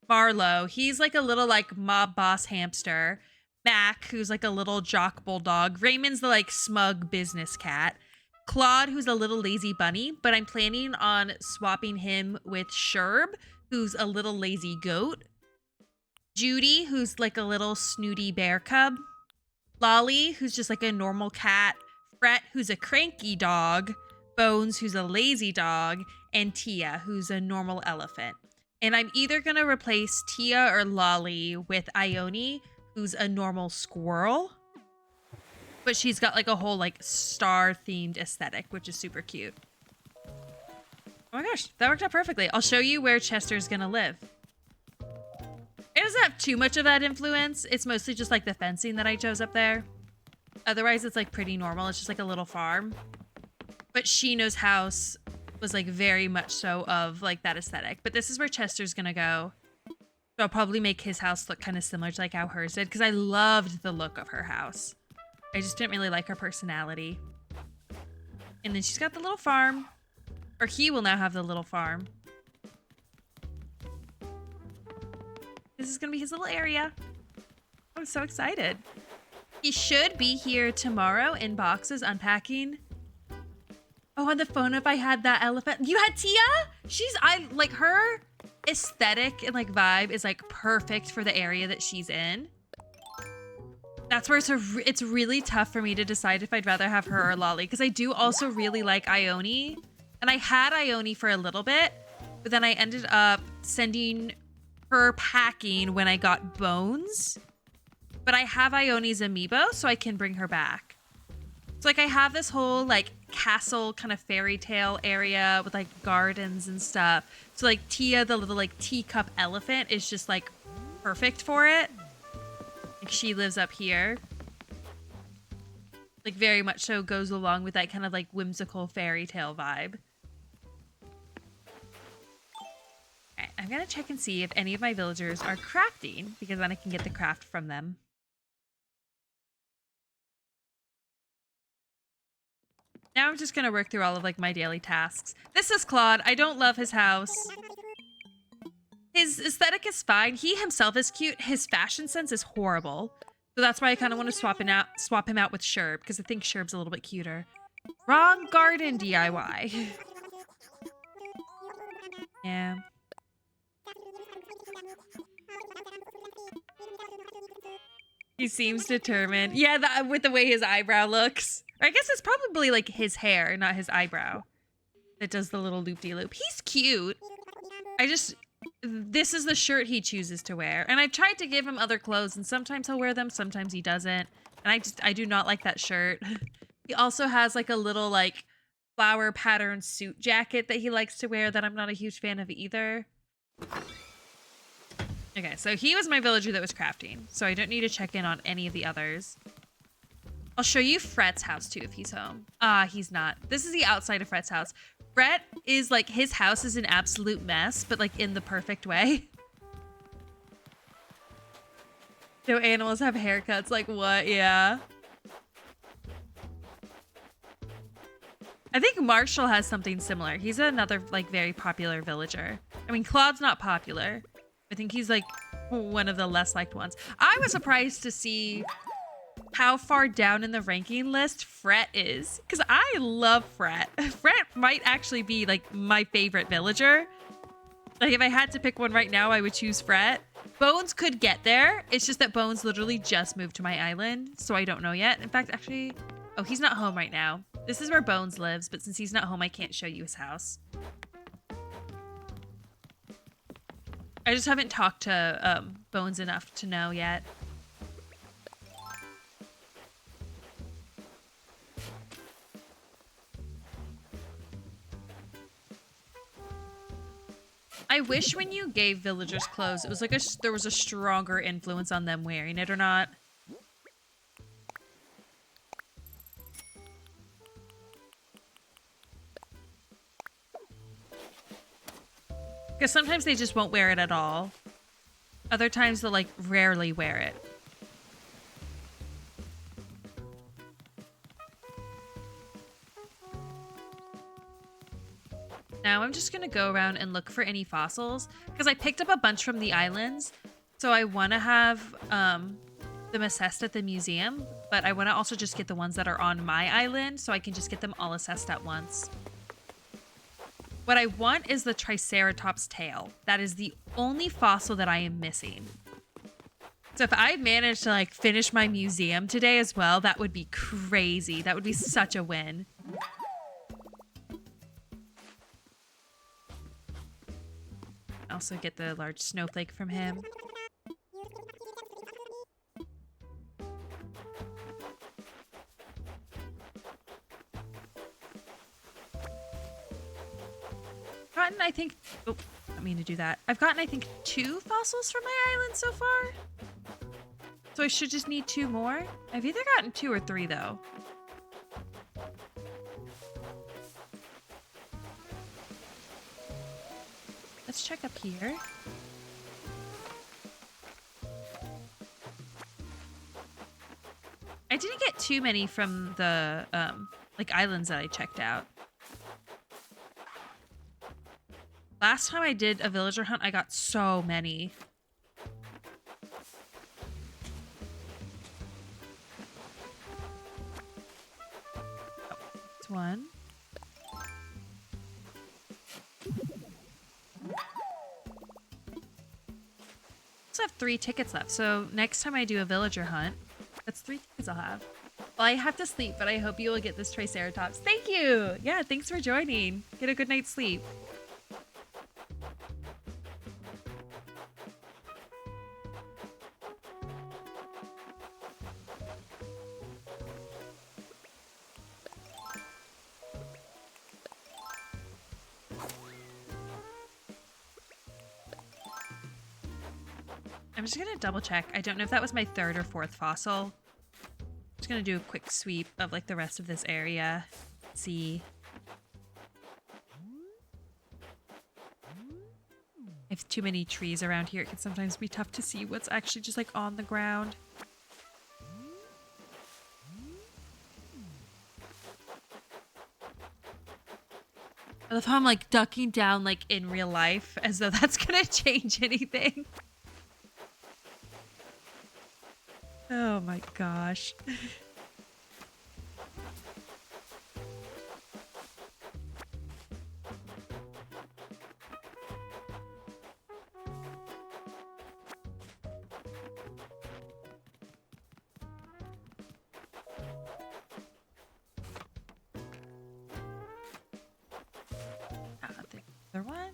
Marlowe, he's like a little like mob boss hamster. Mac, who's like a little jock bulldog. Raymond's the like smug business cat. Claude, who's a little lazy bunny, but I'm planning on swapping him with Sherb, who's a little lazy goat. Judy, who's like a little snooty bear cub. Lolly, who's just like a normal cat. Fret, who's a cranky dog. Bones, who's a lazy dog. And Tia, who's a normal elephant. And I'm either going to replace Tia or Lolly with Ione, who's a normal squirrel. But she's got like a whole like star-themed aesthetic, which is super cute. Oh my gosh, that worked out perfectly. I'll show you where Chester's gonna live. It doesn't have too much of that influence. It's mostly just like the fencing that I chose up there. Otherwise, it's like pretty normal. It's just like a little farm. But Shino's house was like very much so of like that aesthetic. But this is where Chester's gonna go. So I'll probably make his house look kind of similar to like how hers did, because I loved the look of her house. I just didn't really like her personality. And then she's got the little farm. Or he will now have the little farm. This is gonna be his little area. I'm so excited. He should be here tomorrow in boxes unpacking. Oh, on the phone if I had that elephant. You had Tia? I like her aesthetic and like vibe is like perfect for the area that she's in. That's where it's really tough for me to decide if I'd rather have her or Lolly, because I do also really like Ione. And I had Ione for a little bit, but then I ended up sending her packing when I got Bones. But I have Ione's amiibo, so I can bring her back. So like I have this whole like castle kind of fairy tale area with like gardens and stuff. So like Tia, the little like teacup elephant, is just like perfect for it. Like she lives up here. Like very much so goes along with that kind of like whimsical fairy tale vibe. Alright, I'm gonna check and see if any of my villagers are crafting, because then I can get the craft from them. Now I'm just gonna work through all of like my daily tasks. This is Claude. I don't love his house. His aesthetic is fine. He himself is cute. His fashion sense is horrible. So that's why I kind of want to swap him out with Sherb, because I think Sherb's a little bit cuter. Wrong garden DIY. Yeah. He seems determined. Yeah, with the way his eyebrow looks. Or I guess it's probably like his hair, not his eyebrow, that does the little loop-de-loop. He's cute. This is the shirt he chooses to wear. And I've tried to give him other clothes, and sometimes he'll wear them, sometimes he doesn't. And I do not like that shirt. He also has like a little like flower pattern suit jacket that he likes to wear that I'm not a huge fan of either. Okay, so he was my villager that was crafting, so I don't need to check in on any of the others. I'll show you Fret's house too if he's home. He's not. This is the outside of Fret's house. Fret is like, his house is an absolute mess, but like in the perfect way. No animals have haircuts, like what? Yeah. I think Marshall has something similar. He's another like very popular villager. I mean, Claude's not popular. I think he's like one of the less liked ones. I was surprised to see how far down in the ranking list Fret is, because I love Fret. Fret might actually be like my favorite villager. Like if I had to pick one right now, I would choose Fret. Bones could get there. It's just that Bones literally just moved to my island, so I don't know yet. In fact, actually, oh, he's not home right now. This is where Bones lives, but since he's not home, I can't show you his house. I just haven't talked to Bones enough to know yet. I wish when you gave villagers clothes, it was like there was a stronger influence on them wearing it or not. Because sometimes they just won't wear it at all. Other times they'll like rarely wear it. Now I'm just gonna go around and look for any fossils because I picked up a bunch from the islands. So I want to have them assessed at the museum, but I want to also just get the ones that are on my island so I can just get them all assessed at once. What I want is the Triceratops tail. That is the only fossil that I am missing. So if I manage to like finish my museum today as well, that would be crazy. That would be such a win. Also get the large snowflake from him. Gotten, I think, oh, I don't mean to do that. I've gotten, I think, 2 fossils from my island so far. So I should just need 2 more. I've either gotten 2 or 3 though. Let's check up here. I didn't get too many from the like islands that I checked out. Last time I did a villager hunt, I got so many. Oh, it's 1. I have 3 tickets left, so next time I do a villager hunt, that's 3 tickets I'll have. Well, I have to sleep, but I hope you will get this Triceratops. Thank you! Yeah, thanks for joining. Get a good night's sleep. I'm just gonna double check. I don't know if that was my 3rd or 4th fossil. I'm just gonna do a quick sweep of like the rest of this area. Let's see. If too many trees around here, it can sometimes be tough to see what's actually just like on the ground. I love how I'm like ducking down like in real life as though that's gonna change anything. Oh my gosh. The other one.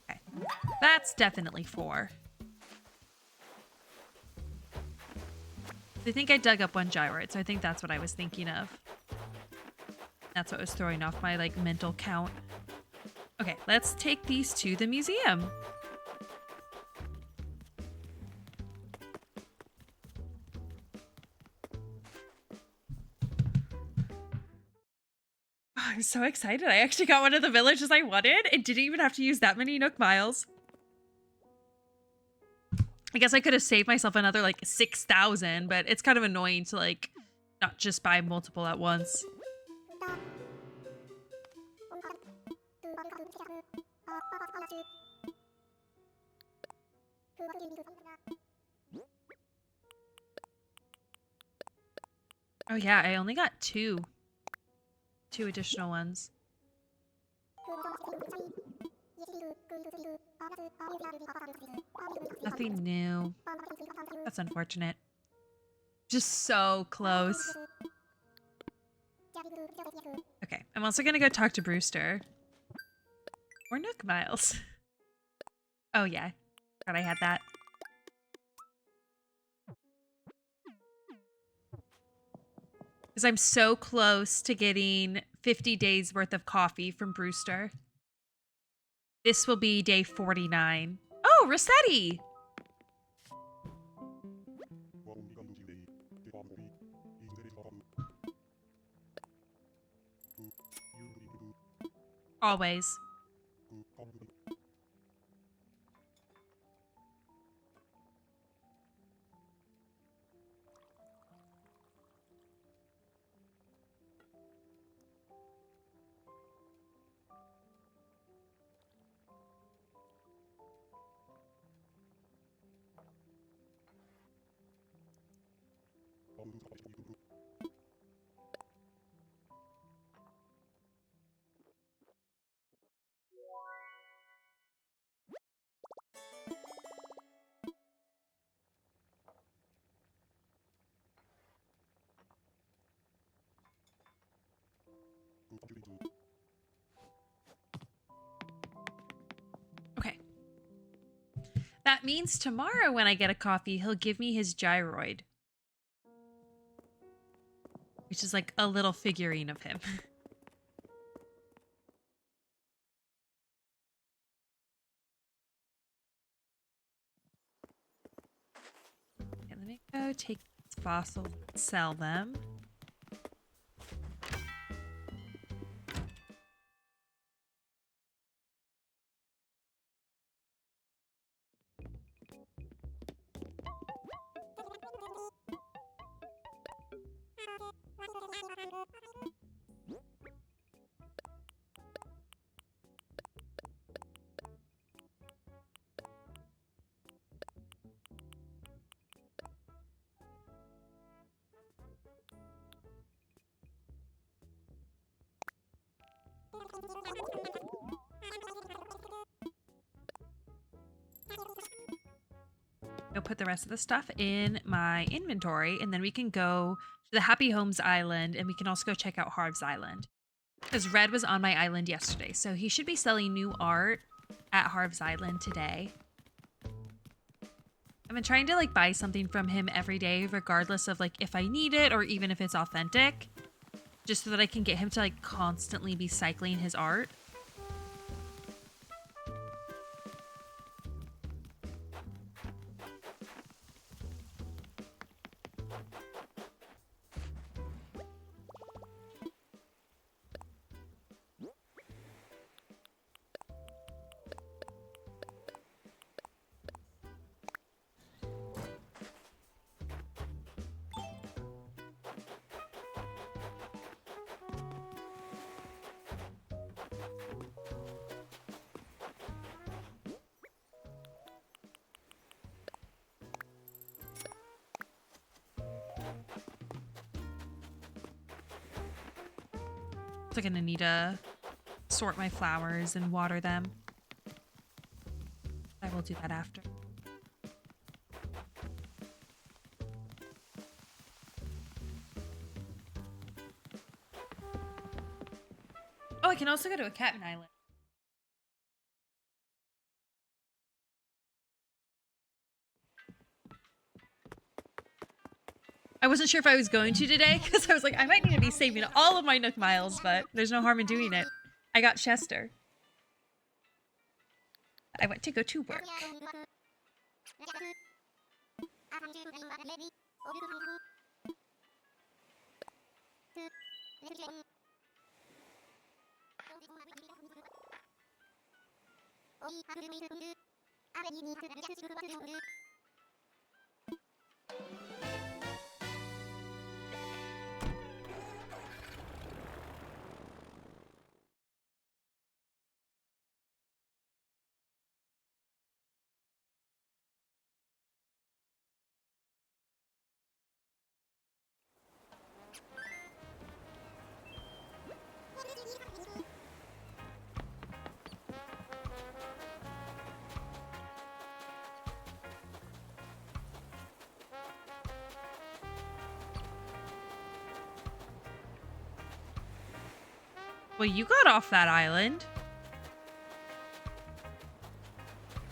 Okay. That's definitely 4. I think I dug up one gyroid, so I think that's what I was thinking of. That's what was throwing off my, like, mental count. Okay, let's take these to the museum. Oh, I'm so excited. I actually got one of the villages I wanted. It didn't even have to use that many Nook Miles. I guess I could have saved myself another, like, 6,000, but it's kind of annoying to, like, not just buy multiple at once. Oh yeah, I only got two additional ones. Nothing new. That's unfortunate. Just so close. Okay, I'm also gonna go talk to Brewster. Or Nook Miles. Oh yeah, thought I had that. Because I'm so close to getting 50 days worth of coffee from Brewster. This will be day 49. Oh, Rossetti! Always. Okay. That means tomorrow when I get a coffee, he'll give me his gyroid. Which is like a little figurine of him. Okay, let me go take these fossils and sell them. Go put the rest of the stuff in my inventory, and then we can go to the Happy Homes Island, and we can also go check out Harv's Island. Because Red was on my island yesterday, so he should be selling new art at Harv's Island today. I've been trying to like buy something from him every day, regardless of like if I need it or even if it's authentic, just so that I can get him to like constantly be cycling his art. I'm gonna need to sort my flowers and water them. I will do that after. Oh, I can also go to a Catman Island. wasn't sure if I was going to today because I was like, I might need to be saving all of my Nook miles, but there's no harm in doing it. I got Chester. I went to go to work. Well, you got off that island.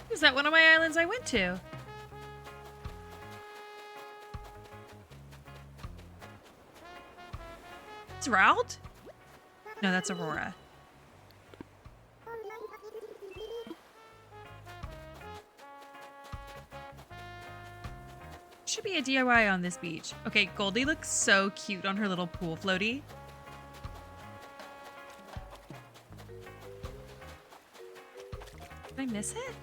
Is that one of my islands I went to? It's Rald? No, that's Aurora. Should be a DIY on this beach. Okay, Goldie looks so cute on her little pool floaty. Did I miss it?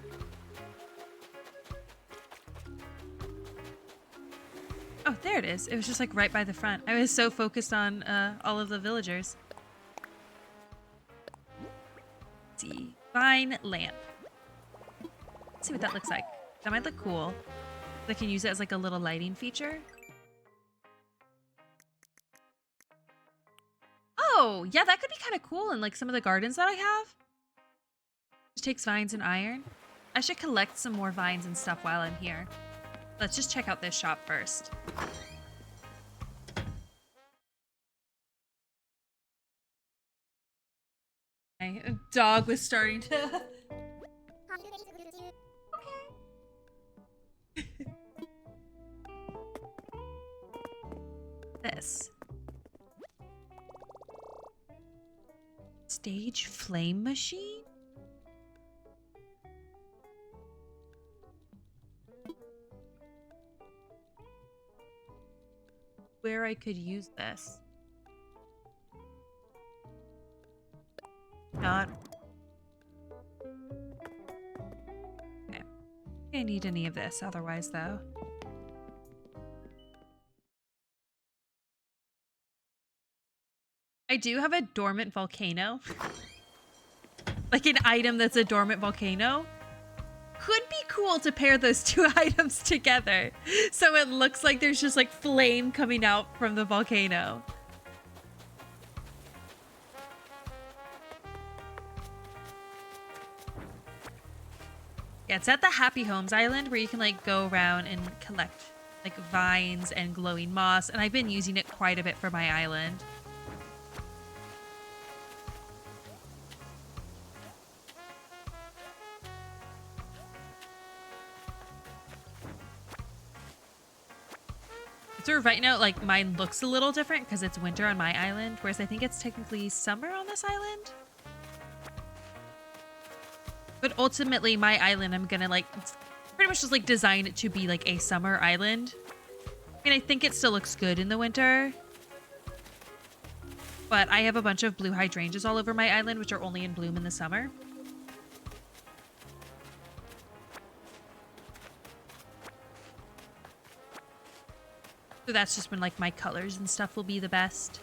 Oh, there it is. It was just like right by the front. I was so focused on all of the villagers. Let's see. Vine lamp. Let's see what that looks like. That might look cool. I can use it as like a little lighting feature. Oh, yeah, that could be kind of cool in like some of the gardens that I have. It takes vines and iron. I should collect some more vines and stuff while I'm here. Let's just check out this shop first. My dog was starting to... This. Stage flame machine? Where I could use this. Not. Okay. I don't need any of this otherwise, though. I do have a dormant volcano. Like an item that's a dormant volcano. Could be cool to pair those two items together. So it looks like there's just like flame coming out from the volcano. Yeah, it's at the Happy Homes Island where you can like go around and collect like vines and glowing moss. And I've been using it quite a bit for my island. So right now, like, mine looks a little different because it's winter on my island, whereas I think it's technically summer on this island. But ultimately, my island, I'm gonna, like, pretty much just, like, design it to be, like, a summer island. I mean, I think it still looks good in the winter. But I have a bunch of blue hydrangeas all over my island, which are only in bloom in the summer. So that's just when, like, my colors and stuff will be the best.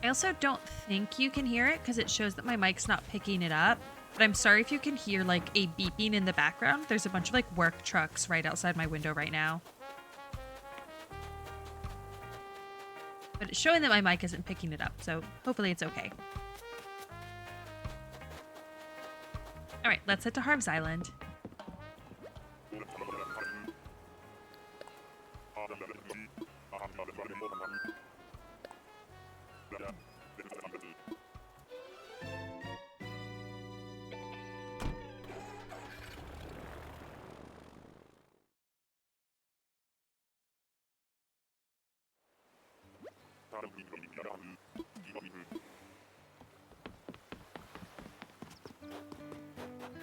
I also don't think you can hear it because it shows that my mic's not picking it up. But I'm sorry if you can hear, like, a beeping in the background. There's a bunch of, like, work trucks right outside my window right now. But it's showing that my mic isn't picking it up, so hopefully it's okay. All right, let's head to Harv's Island.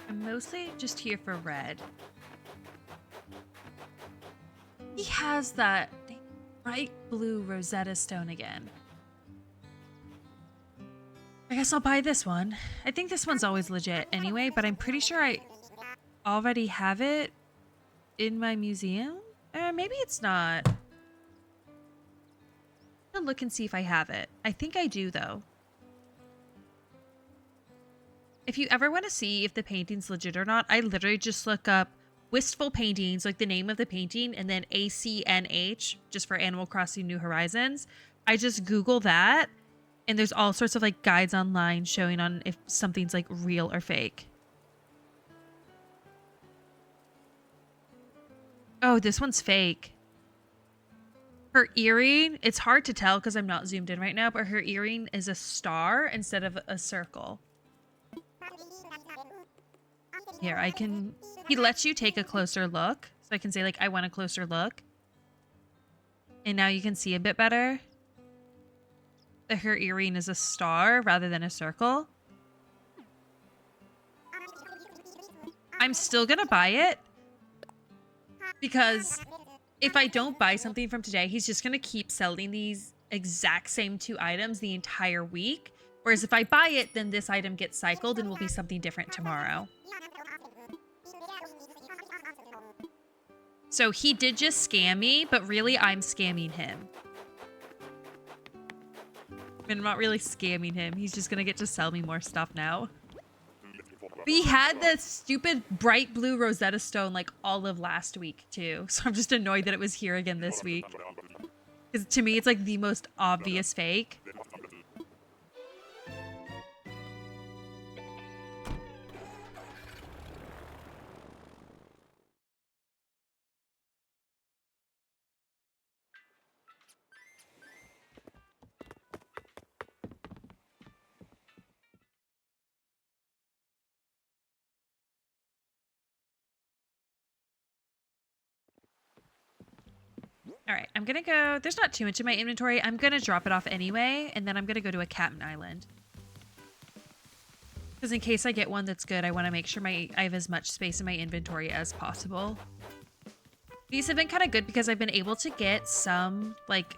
I'm mostly just here for red. He has that bright blue Rosetta Stone again. I guess I'll buy this one. I think this one's always legit anyway, but I'm pretty sure I already have it in my museum. Maybe it's not. I'll look and see if I have it. I think I do, though. If you ever want to see if the painting's legit or not, I literally just look up Wistful Paintings, like the name of the painting, and then ACNH, just for Animal Crossing New Horizons. I just Google that, and there's all sorts of like guides online showing on if something's like real or fake. Oh, this one's fake. Her earring, it's hard to tell because I'm not zoomed in right now, but her earring is a star instead of a circle. Here, he lets you take a closer look. So I can say like, I want a closer look. And now you can see a bit better that her earring is a star rather than a circle. I'm still gonna buy it because if I don't buy something from today, he's just gonna keep selling these exact same 2 items the entire week. Whereas if I buy it, then this item gets cycled and will be something different tomorrow. So he did just scam me, but really I'm scamming him. I mean, I'm not really scamming him. He's just gonna get to sell me more stuff now. But he had the stupid bright blue Rosetta Stone like all of last week too. So I'm just annoyed that it was here again this week. Because to me, it's like the most obvious fake. All right, I'm gonna go. There's not too much in my inventory. I'm gonna drop it off anyway, and then I'm gonna go to a Captain Island. Because in case I get one that's good, I want to make sure I have as much space in my inventory as possible. These have been kind of good because I've been able to get some like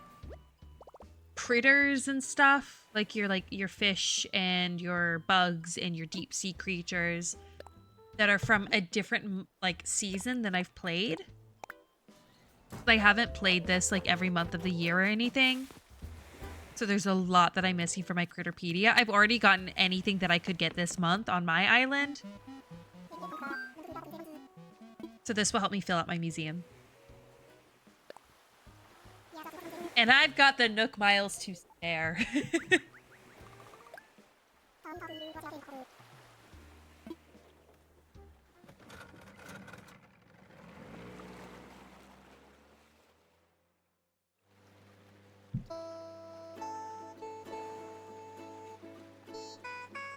critters and stuff, like your fish and your bugs and your deep sea creatures that are from a different like season than I've played. I haven't played this like every month of the year or anything. So there's a lot that I'm missing for my Critterpedia. I've already gotten anything that I could get this month on my island. So this will help me fill out my museum. And I've got the Nook Miles to spare.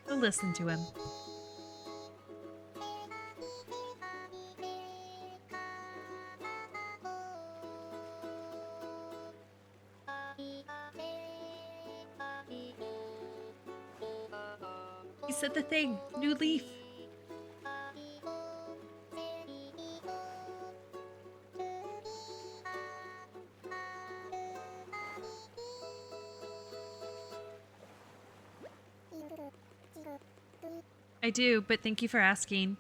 So listen to him. He said the thing. New leaf. I do, but thank you for asking.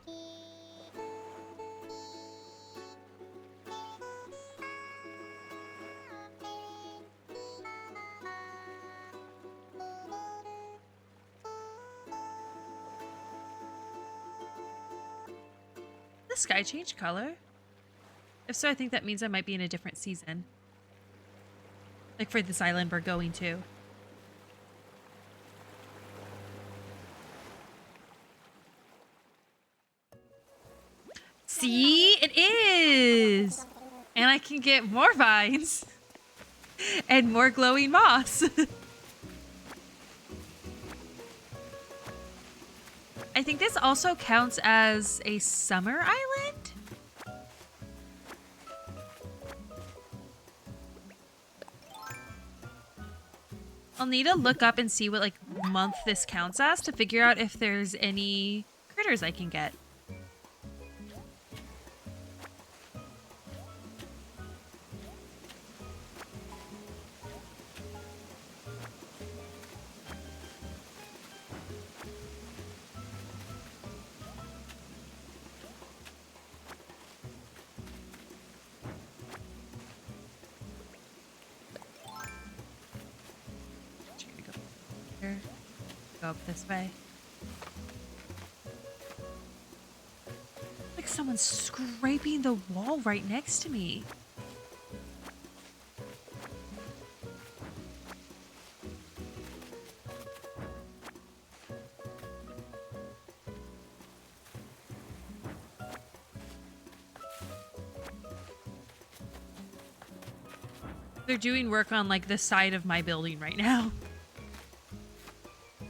The sky change color? If so, I think that means I might be in a different season. Like for this island we're going to. See? It is! And I can get more vines. And more glowing moss. I think this also counts as a summer island? I'll need to look up and see what like month this counts as to figure out if there's any critters I can get. Go up this way. Like someone's scraping the wall right next to me. They're doing work on like the side of my building right now.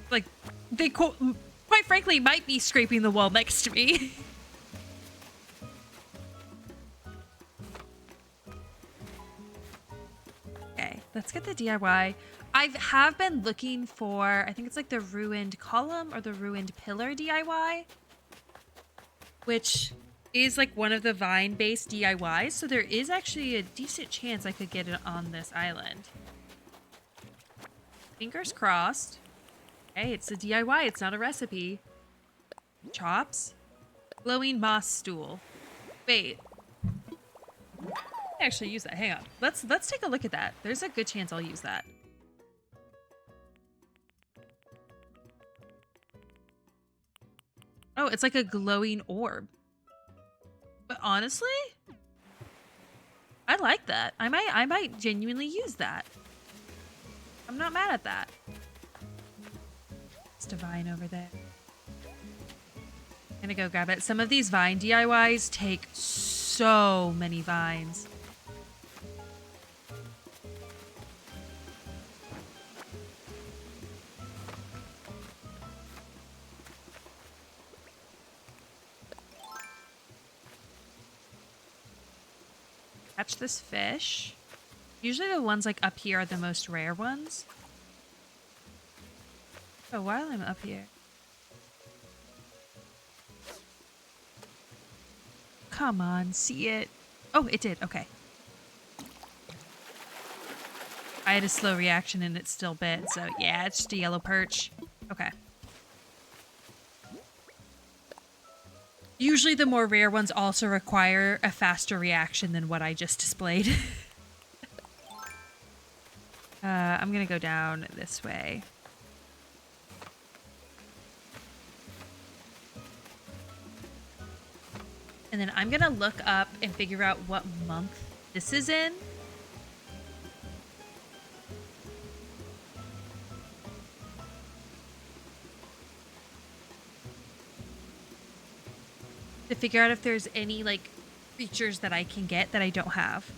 Like, they quite frankly might be scraping the wall next to me. Okay, let's get the DIY. I have been looking for, I think it's like the ruined column or the ruined pillar DIY, which is like one of the vine-based DIYs. So there is actually a decent chance I could get it on this island. Fingers crossed. Hey, it's a DIY. It's not a recipe. Chops. Glowing moss stool. Wait. I actually use that. Hang on. Let's take a look at that. There's a good chance I'll use that. Oh, it's like a glowing orb. But honestly, I like that. I might genuinely use that. I'm not mad at that. It's a vine over there. I'm gonna go grab it. Some of these vine DIYs take so many vines. Catch this fish. Usually the ones like up here are the most rare ones. So while I'm up here. Come on, see it. Oh, it did. Okay. I had a slow reaction and it still bit. So yeah, it's just a yellow perch. Okay. Usually the more rare ones also require a faster reaction than what I just displayed. I'm gonna go down this way. And then I'm gonna look up and figure out what month this is in. To figure out if there's any like creatures that I can get that I don't have.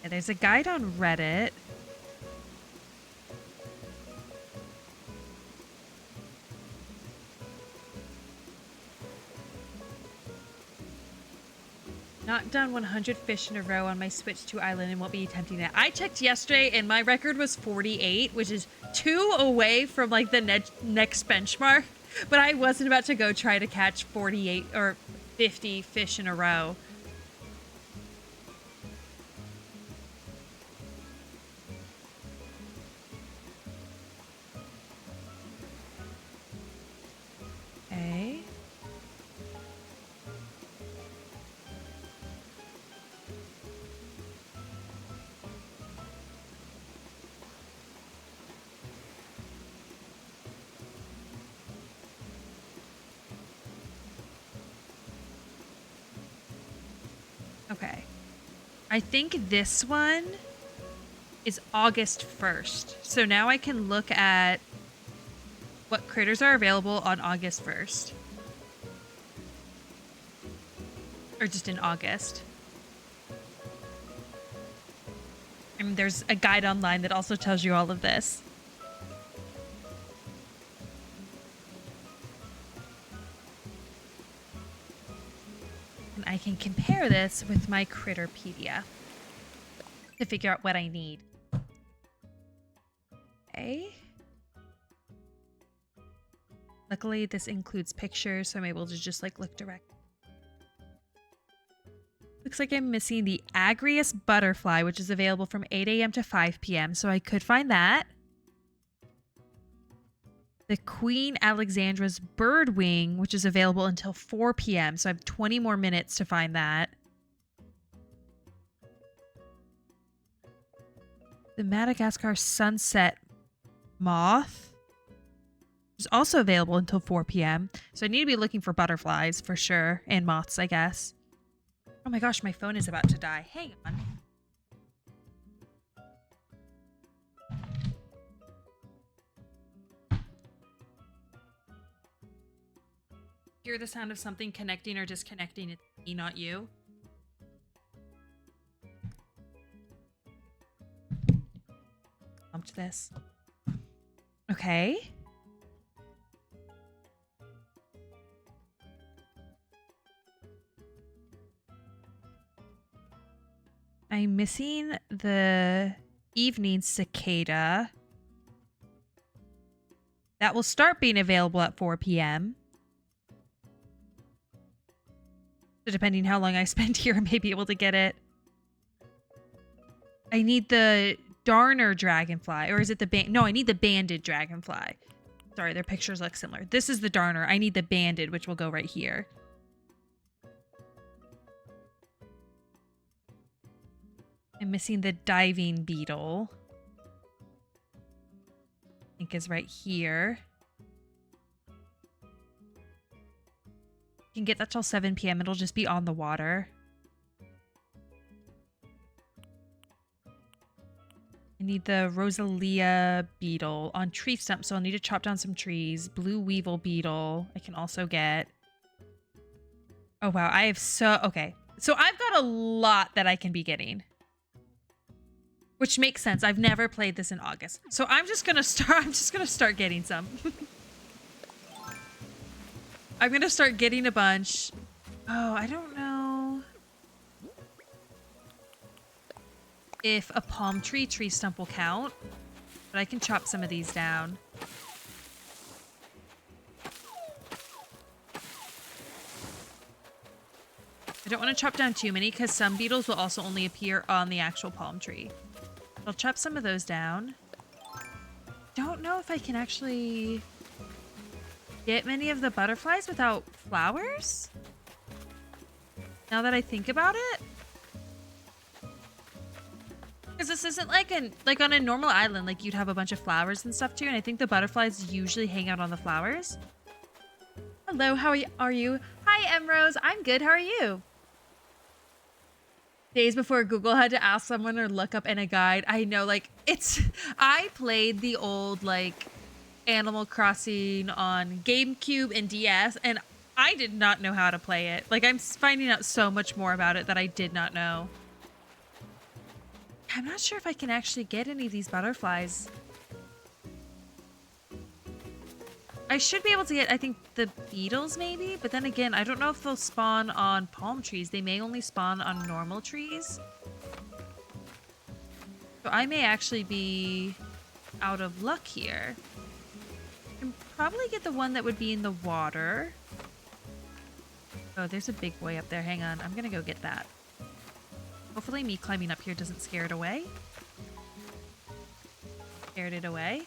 Yeah, there's a guide on Reddit. Not done 100 fish in a row on my Switch 2 island and won't be attempting it. I checked yesterday and my record was 48, which is 2 away from like the next benchmark. But I wasn't about to go try to catch 48 or 50 fish in a row. Okay. Okay. I think this one is August 1st. So now I can look at what critters are available on August 1st. Or just in August. I mean, there's a guide online that also tells you all of this. And I can compare this with my Critterpedia. to figure out what I need. Okay. Luckily, this includes pictures, so I'm able to just like look direct. Looks like I'm missing the Agrius butterfly, which is available from 8 a.m. to 5 p.m. So I could find that. The Queen Alexandra's birdwing, which is available until 4 p.m. So I have 20 more minutes to find that. The Madagascar sunset moth is also available until 4 p.m. So I need to be looking for butterflies for sure. And moths, I guess. Oh my gosh, my phone is about to die. Hang on. Hear the sound of something connecting or disconnecting. It's me, not you. Bumped this. Okay. I'm missing the evening cicada. That will start being available at 4 p.m. So depending how long I spend here, I may be able to get it. I need the Darner dragonfly. Or is it the No, I need the banded dragonfly. Sorry, their pictures look similar. This is the Darner. I need the banded, which will go right here. I'm missing the diving beetle. I think is right here. You can get that till 7 p.m. It'll just be on the water. I need the Rosalia beetle on tree stump, so I'll need to chop down some trees. Blue weevil beetle I can also get. Oh wow, I have okay. So I've got a lot that I can be getting. Which makes sense. I've never played this in August. So I'm just gonna start getting some. I'm gonna start getting a bunch. Oh, I don't know if a palm tree stump will count, but I can chop some of these down. I don't want to chop down too many because some beetles will also only appear on the actual palm tree. I'll chop some of those down. Don't know if I can actually get many of the butterflies without flowers. Now that I think about it. Because this isn't like on a normal island, like you'd have a bunch of flowers and stuff too, and I think the butterflies usually hang out on the flowers. Hello, how are you? Hi, Emrose. I'm good. How are you? Days before Google had to ask someone or look up in a guide. I know, like, I played the old, like, Animal Crossing on GameCube and DS, and I did not know how to play it. Like, I'm finding out so much more about it that I did not know. I'm not sure if I can actually get any of these butterflies. I should be able to get, I think, the beetles maybe, but then again, I don't know if they'll spawn on palm trees. They may only spawn on normal trees. So I may actually be out of luck here. I can probably get the one that would be in the water. Oh, there's a big boy up there. Hang on. I'm gonna go get that. Hopefully me climbing up here doesn't scare it away. Scared it away.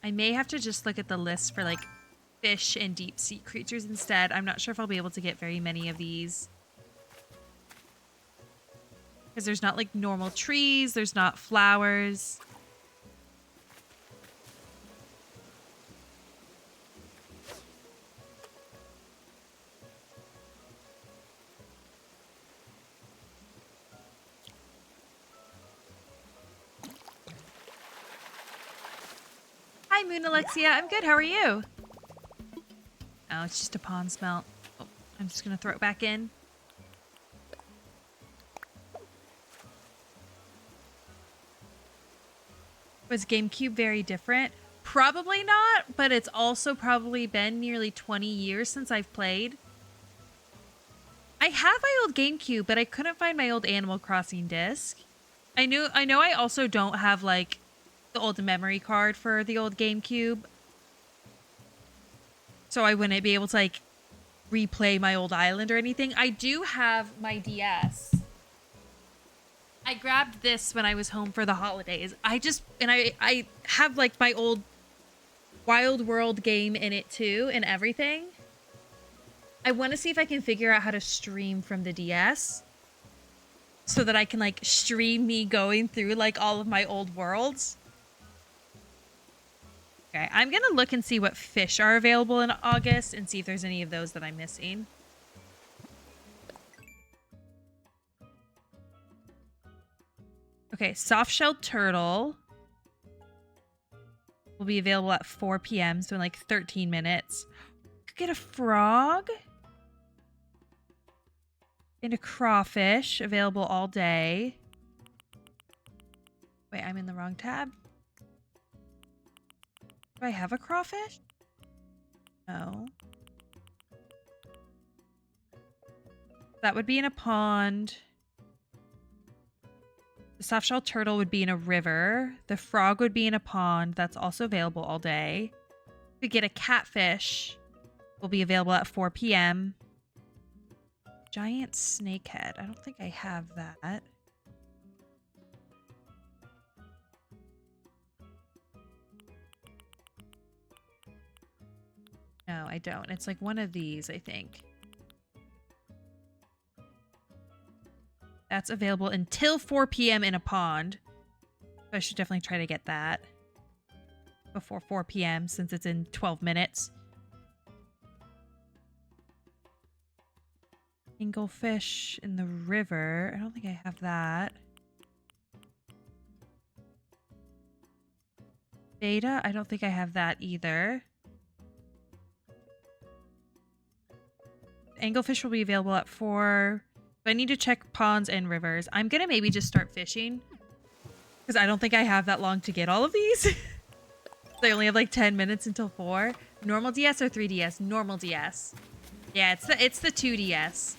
I may have to just look at the list for like fish and deep sea creatures instead. I'm not sure if I'll be able to get very many of these. Because there's not like normal trees, there's not flowers. Hi, Moon Alexia. I'm good. How are you? Oh, it's just a pond smelt. Oh, I'm just going to throw it back in. Was GameCube very different? Probably not, but it's also probably been nearly 20 years since I've played. I have my old GameCube, but I couldn't find my old Animal Crossing disc. I know I also don't have like the old memory card for the old GameCube. So I wouldn't be able to like replay my old island or anything. I do have my DS. I grabbed this when I was home for the holidays. I have like my old Wild World game in it too and everything. I want to see if I can figure out how to stream from the DS so that I can like stream me going through like all of my old worlds. Okay, I'm going to look and see what fish are available in August and see if there's any of those that I'm missing. Okay, soft-shelled turtle will be available at 4 p.m., so in like 13 minutes. Could get a frog. And a crawfish available all day. Wait, I'm in the wrong tab. Do I have a crawfish? No. That would be in a pond. The soft-shell turtle would be in a river. The frog would be in a pond. That's also available all day. We get a catfish. Will be available at 4 p.m. Giant snakehead. I don't think I have that. No, I don't. It's like one of these, I think. That's available until 4 p.m. in a pond. So I should definitely try to get that before 4 p.m. since it's in 12 minutes. Anglefish in the river. I don't think I have that. Beta. I don't think I have that either. Anglefish will be available at 4. But I need to check ponds and rivers. I'm going to maybe just start fishing. Because I don't think I have that long to get all of these. They only have like 10 minutes until 4. Normal DS or 3DS? Normal DS. Yeah, it's the 2DS.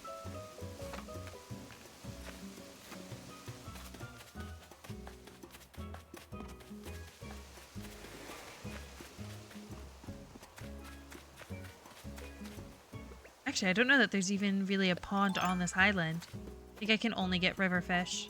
Actually, I don't know that there's even really a pond on this island. I think I can only get river fish.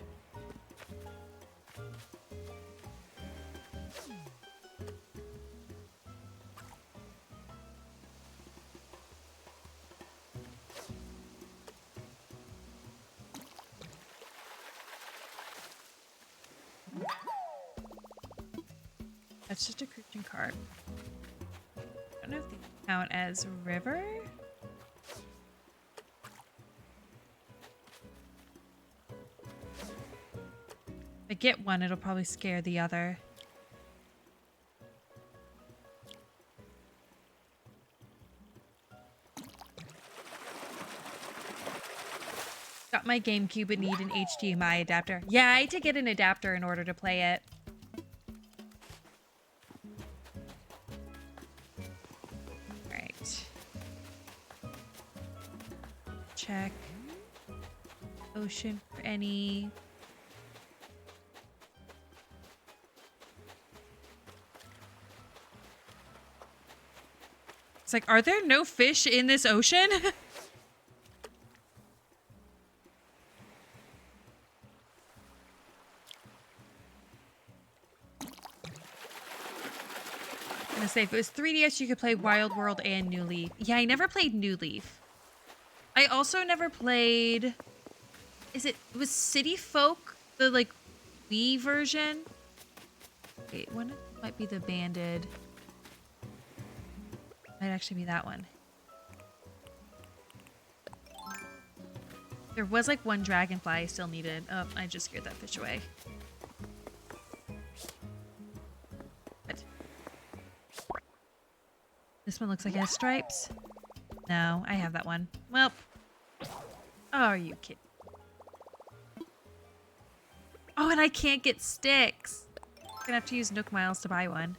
That's just a cruising cart. I don't know if they count as river. If I get one, it'll probably scare the other. Got my GameCube but need an HDMI adapter. Yeah, I had to get an adapter in order to play it. Right. Check ocean for any... It's like, are there no fish in this ocean? I'm gonna say, if it was 3DS, you could play Wild World and New Leaf. Yeah, I never played New Leaf. I also never played... it was City Folk, the, like, Wii version? Wait, one might be the banded... Might actually be that one. There was like one dragonfly I still needed. Oh, I just scared that fish away. What? This one looks like it has stripes. No, I have that one. Well, oh, are you kidding? Oh, and I can't get sticks. Gonna have to use Nook Miles to buy one.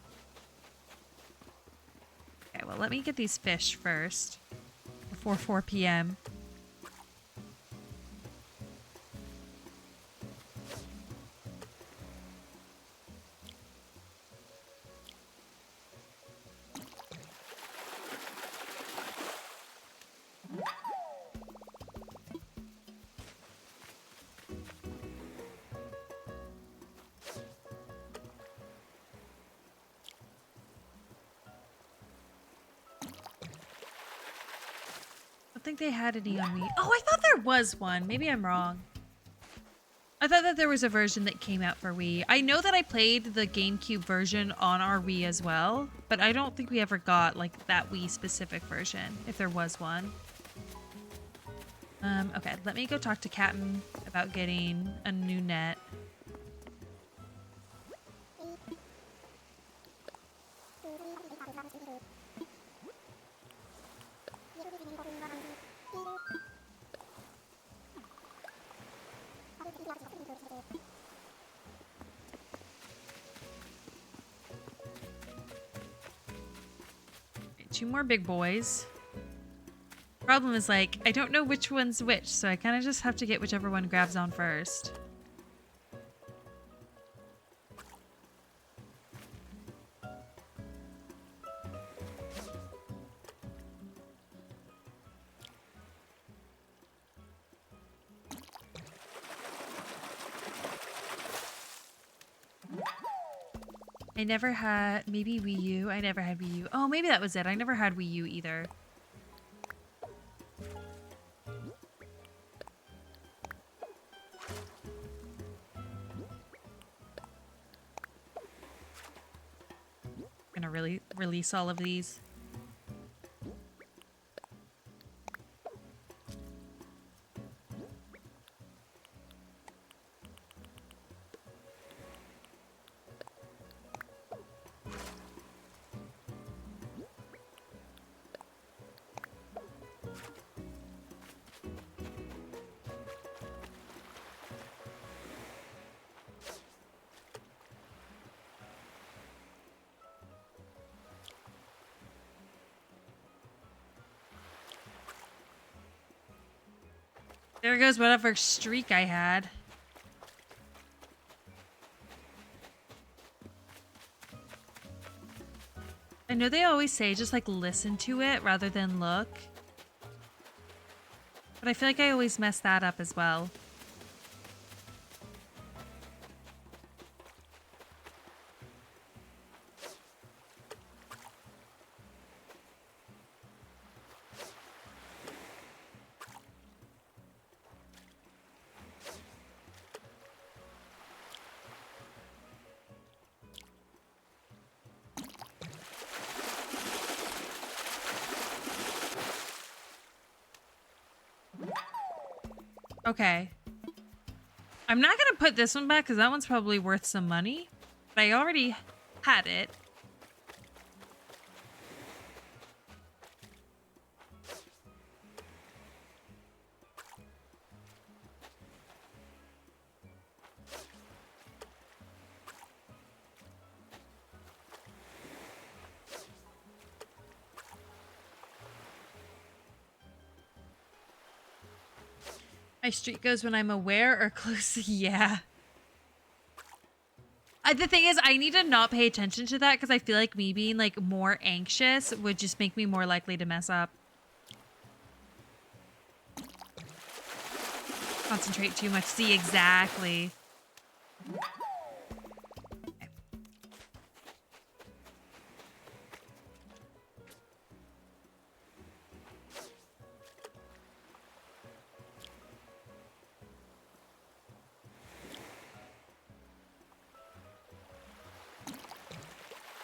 Okay, well, let me get these fish first before 4 p.m. I think they had any on Wii. Oh, I thought there was one. Maybe I'm wrong. I thought that there was a version that came out for Wii. I know that I played the GameCube version on our Wii as well, but I don't think we ever got like that Wii specific version, if there was one. Okay, let me go talk to Captain about getting a new net. Two more big boys. Problem is, like, I don't know which one's which, so I kind of just have to get whichever one grabs on first. I never had, maybe Wii U. I never had Wii U. Oh, maybe that was it. I never had Wii U either. Gonna really release all of these. There goes whatever streak I had. I know they always say just like listen to it rather than look. But I feel like I always mess that up as well. Okay. I'm not gonna put this one back because that one's probably worth some money. But I already had it. My streak goes when I'm aware or close. Yeah. The thing is, I need to not pay attention to that because I feel like me being like more anxious would just make me more likely to mess up. Concentrate too much. See, exactly.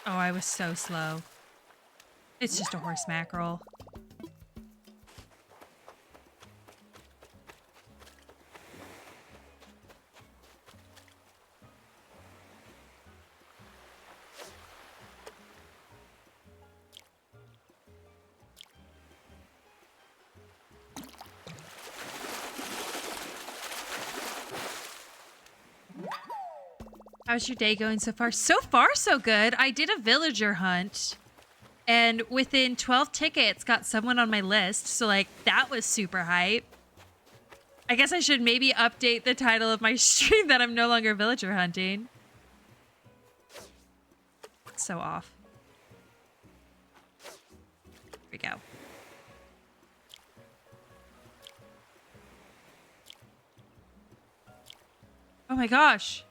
Oh, I was so slow. It's just a horse mackerel. How's your day going so far? So far, so good. I did a villager hunt, and within 12 tickets, got someone on my list. So, like, that was super hype. I guess I should maybe update the title of my stream that I'm no longer villager hunting. So off. Here we go. Oh my gosh.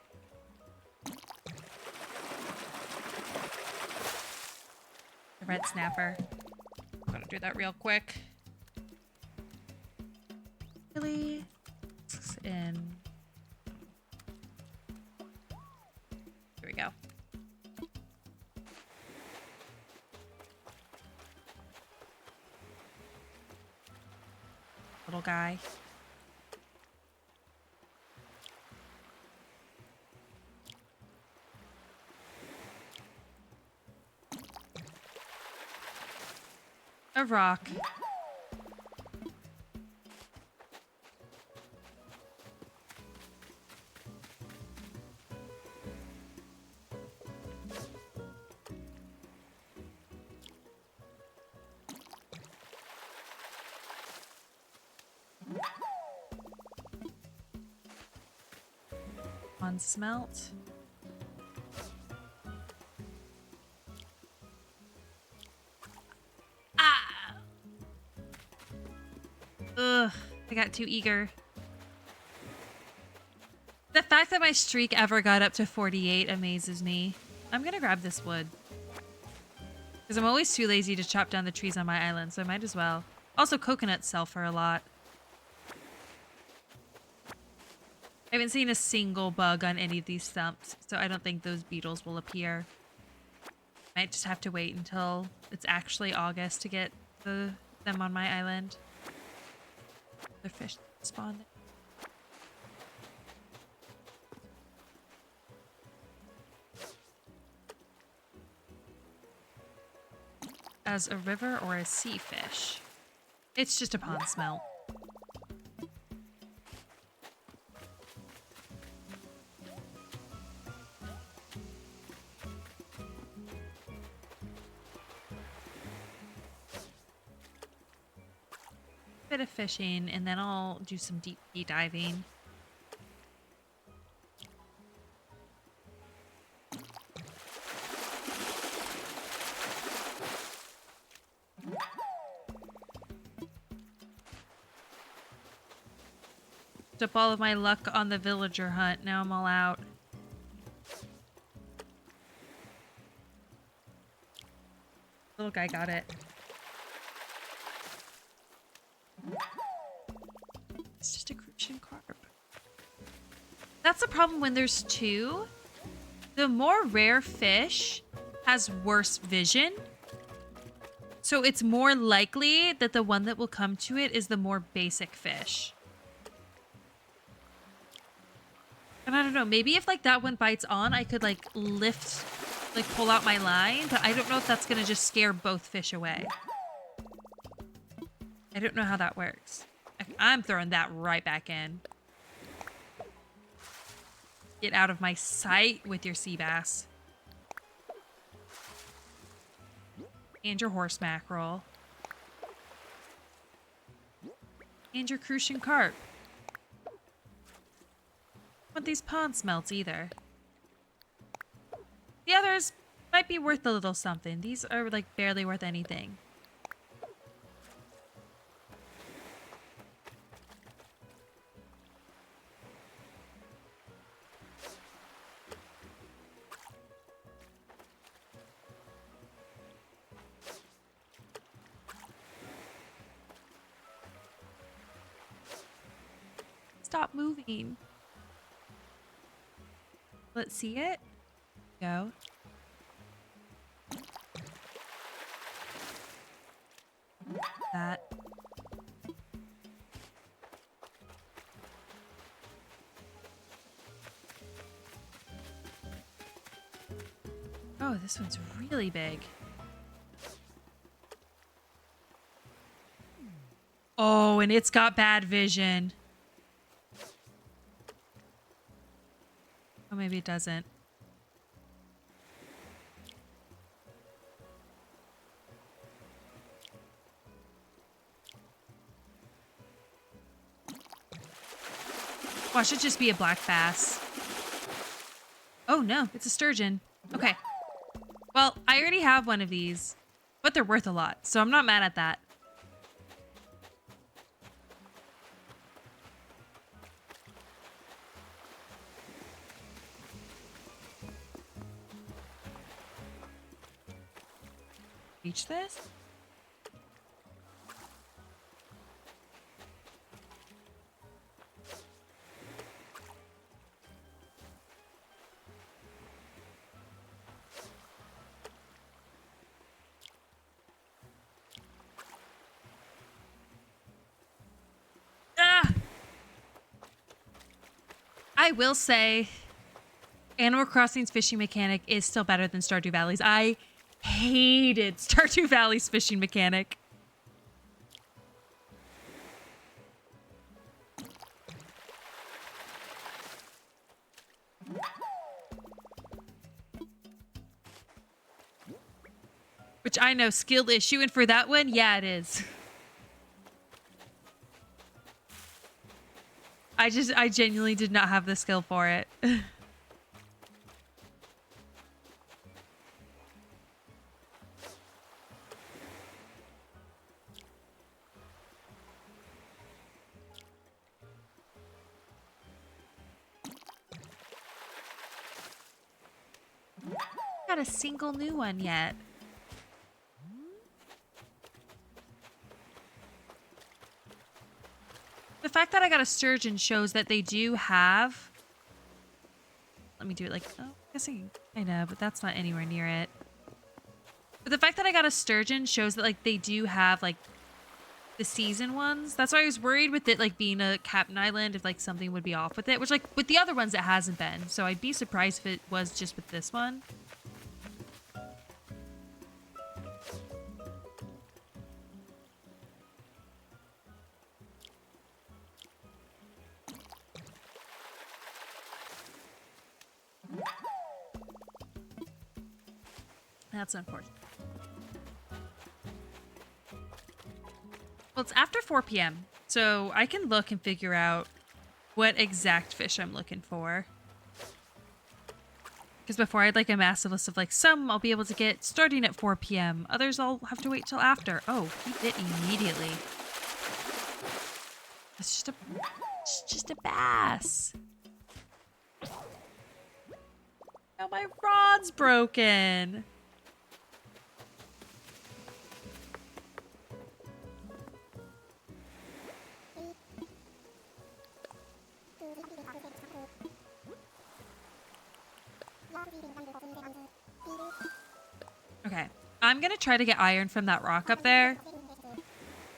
The red snapper. I'm gonna do that real quick. Really? In. Here we go. Little guy. A rock. On smelt. Ah! Ugh, I got too eager. The fact that my streak ever got up to 48 amazes me. I'm gonna grab this wood. Because I'm always too lazy to chop down the trees on my island, so I might as well. Also, coconuts sell for a lot. I haven't seen a single bug on any of these stumps, so I don't think those beetles will appear. Might just have to wait until it's actually August to get them on my island. The fish spawn. As a river or a sea fish? It's just a pond smelt. Bit of fishing, and then I'll do some deep sea diving. Up all of my luck on the villager hunt. Now I'm all out. Little guy got it. It's just a crucian carp. That's the problem when there's two. The more rare fish has worse vision. So it's more likely that the one that will come to it is the more basic fish. And I don't know, maybe if like that one bites on, I could like lift, like pull out my line, but I don't know if that's gonna just scare both fish away. I don't know how that works. I'm throwing that right back in. Get out of my sight with your sea bass. And your horse mackerel. And your crucian carp. Want these pond smelts either. The others might be worth a little something. These are like barely worth anything. Stop moving. Let's see it. Go. That. Oh, this one's really big. Oh, and it's got bad vision. Oh, maybe it doesn't. Watch it just be a black bass. Oh no, it's a sturgeon. Okay. Well, I already have one of these, but they're worth a lot, so I'm not mad at that. Reach this? Ah! I will say, Animal Crossing's fishing mechanic is still better than Stardew Valley's. I hated Stardew Valley's fishing mechanic. Which I know, skill issue, and for that one, yeah, it is. I genuinely did not have the skill for it. Got a single new one yet. The fact that I got a sturgeon shows that they do have... Let me do it like... Oh, I guess I kind of, but that's not anywhere near it. But the fact that I got a sturgeon shows that, like, they do have, like, the season ones. That's why I was worried with it, like, being a Captain Island, if, like, something would be off with it. Which, like, with the other ones, it hasn't been. So I'd be surprised if it was just with this one. That's unfortunate. Well, it's after 4 p.m., so I can look and figure out what exact fish I'm looking for. Because before I had like a massive list of like some I'll be able to get starting at 4 p.m. Others I'll have to wait till after. Oh, he bit immediately. It's just a bass. Oh, my rod's broken. Okay, I'm gonna try to get iron from that rock up there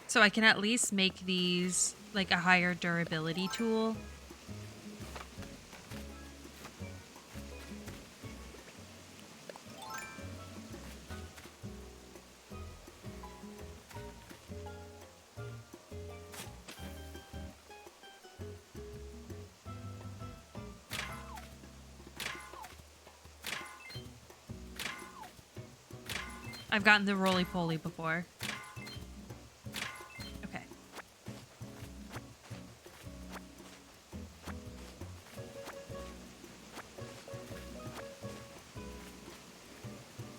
so I can at least make these like a higher durability tool. I've gotten the roly-poly before. Okay.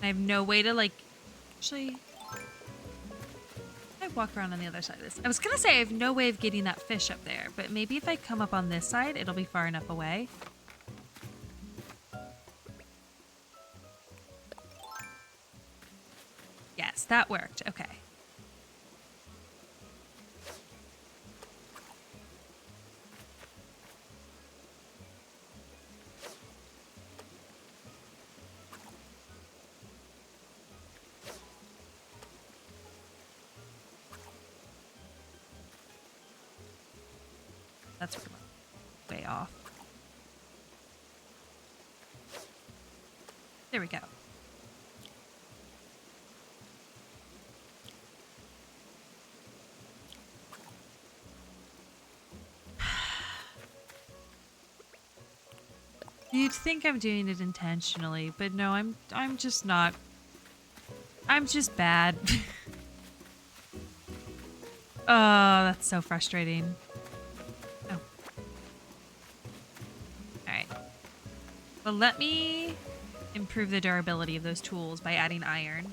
I have no way to, like... Actually... I walk around on the other side of this. I was gonna say I have no way of getting that fish up there, but maybe if I come up on this side, it'll be far enough away. Yes, that worked. Okay. That's way off. There we go. You'd think I'm doing it intentionally, but no, I'm just not. I'm just bad. Oh, that's so frustrating. Oh. But let me improve the durability of those tools by adding iron.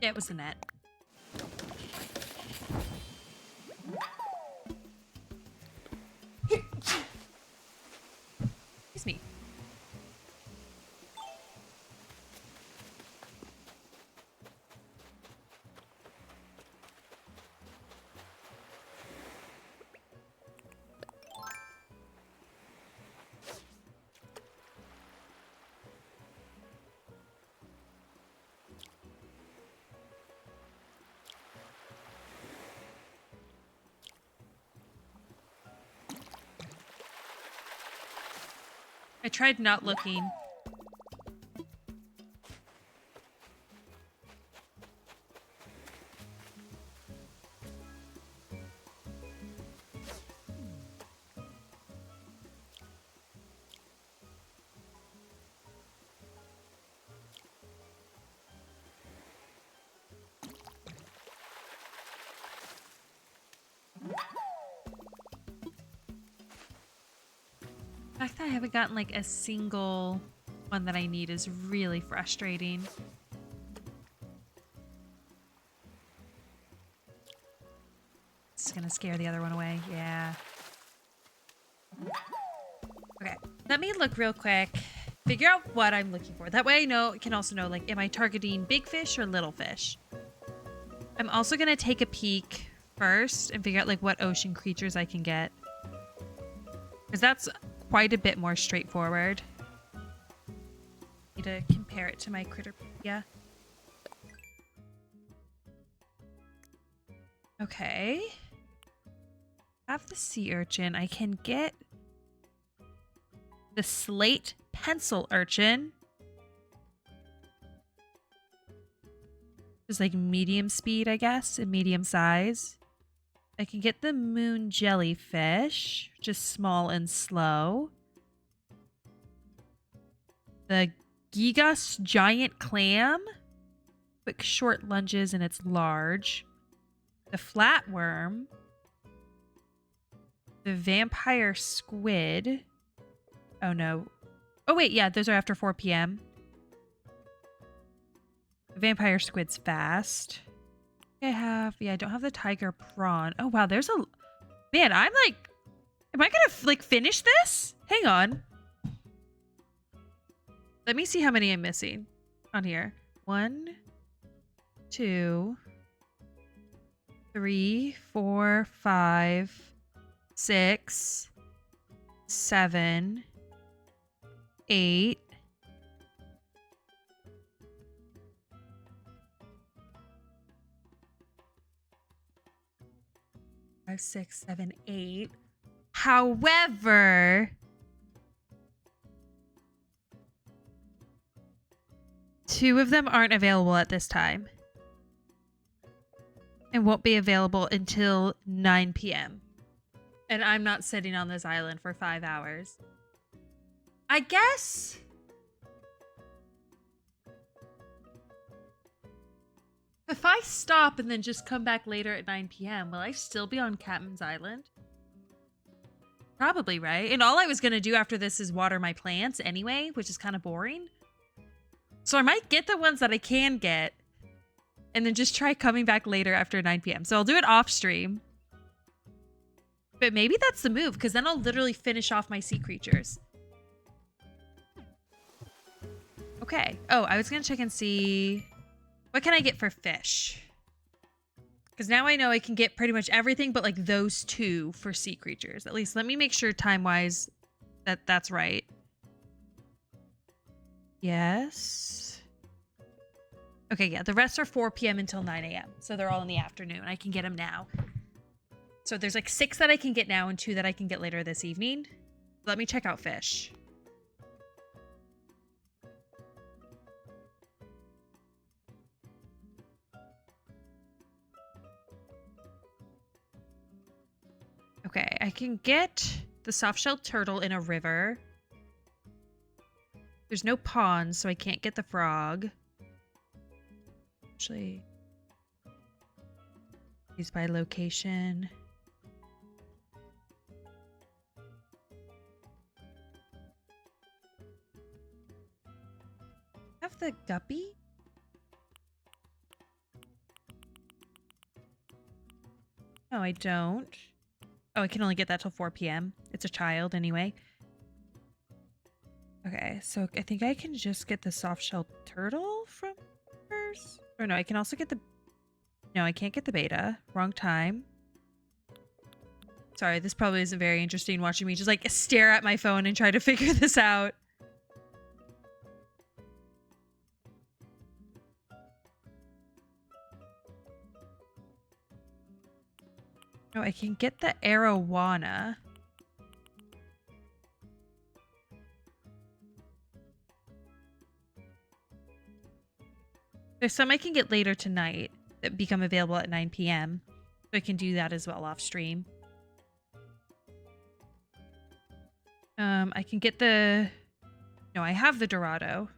Yeah, it was the net. Excuse me. I tried not looking. The fact that I haven't gotten like a single one that I need is really frustrating. It's gonna scare the other one away. Yeah. Okay. Let me look real quick. Figure out what I'm looking for. That way I can also know, like, am I targeting big fish or little fish? I'm also gonna take a peek first and figure out like what ocean creatures I can get. Because that's quite a bit more straightforward. Need to compare it to my Critterpedia. Okay. Have the sea urchin. I can get the slate pencil urchin. It's like medium speed, I guess, and medium size. I can get the moon jellyfish, just small and slow. The Gigas giant clam. Quick short lunges and it's large. The flatworm. The vampire squid. Oh no. Oh wait, yeah, those are after 4 p.m. The vampire squid's fast. I don't have the tiger prawn. Oh wow, there's a... Man, I'm like... Am I gonna like finish this? Hang on. Let me see how many I'm missing on here. 1, 2, 3, 4, 5, 6, 7, 8. 5, 6, 7, 8. However, two of them aren't available at this time and won't be available until 9 p.m. And I'm not sitting on this island for 5 hours. I guess... If I stop and then just come back later at 9 p.m., will I still be on Catman's Island? Probably, right? And all I was going to do after this is water my plants anyway, which is kind of boring. So I might get the ones that I can get and then just try coming back later after 9 p.m. So I'll do it off stream. But maybe that's the move, because then I'll literally finish off my sea creatures. Okay. Oh, I was going to check and see... What can I get for fish? Because now I know I can get pretty much everything but like those two for sea creatures. At least let me make sure time-wise that that's right. Yes. Okay, yeah. The rest are 4 p.m. until 9 a.m. So they're all in the afternoon. I can get them now. So there's like 6 that I can get now and 2 that I can get later this evening. Let me check out fish. Okay, I can get the soft-shelled turtle in a river. There's no pond, so I can't get the frog. Actually, use by location. Have the guppy? No, I don't. Oh, I can only get that till 4 p.m. It's a child anyway. Okay, so I think I can just get the soft-shelled turtle from first. Or no, I can also get the... No, I can't get the beta. Wrong time. Sorry, this probably isn't very interesting watching me just like stare at my phone and try to figure this out. No, I can get the arowana. There's some I can get later tonight that become available at 9 p.m. So I can do that as well off stream. I can get the... No, I have the Dorado.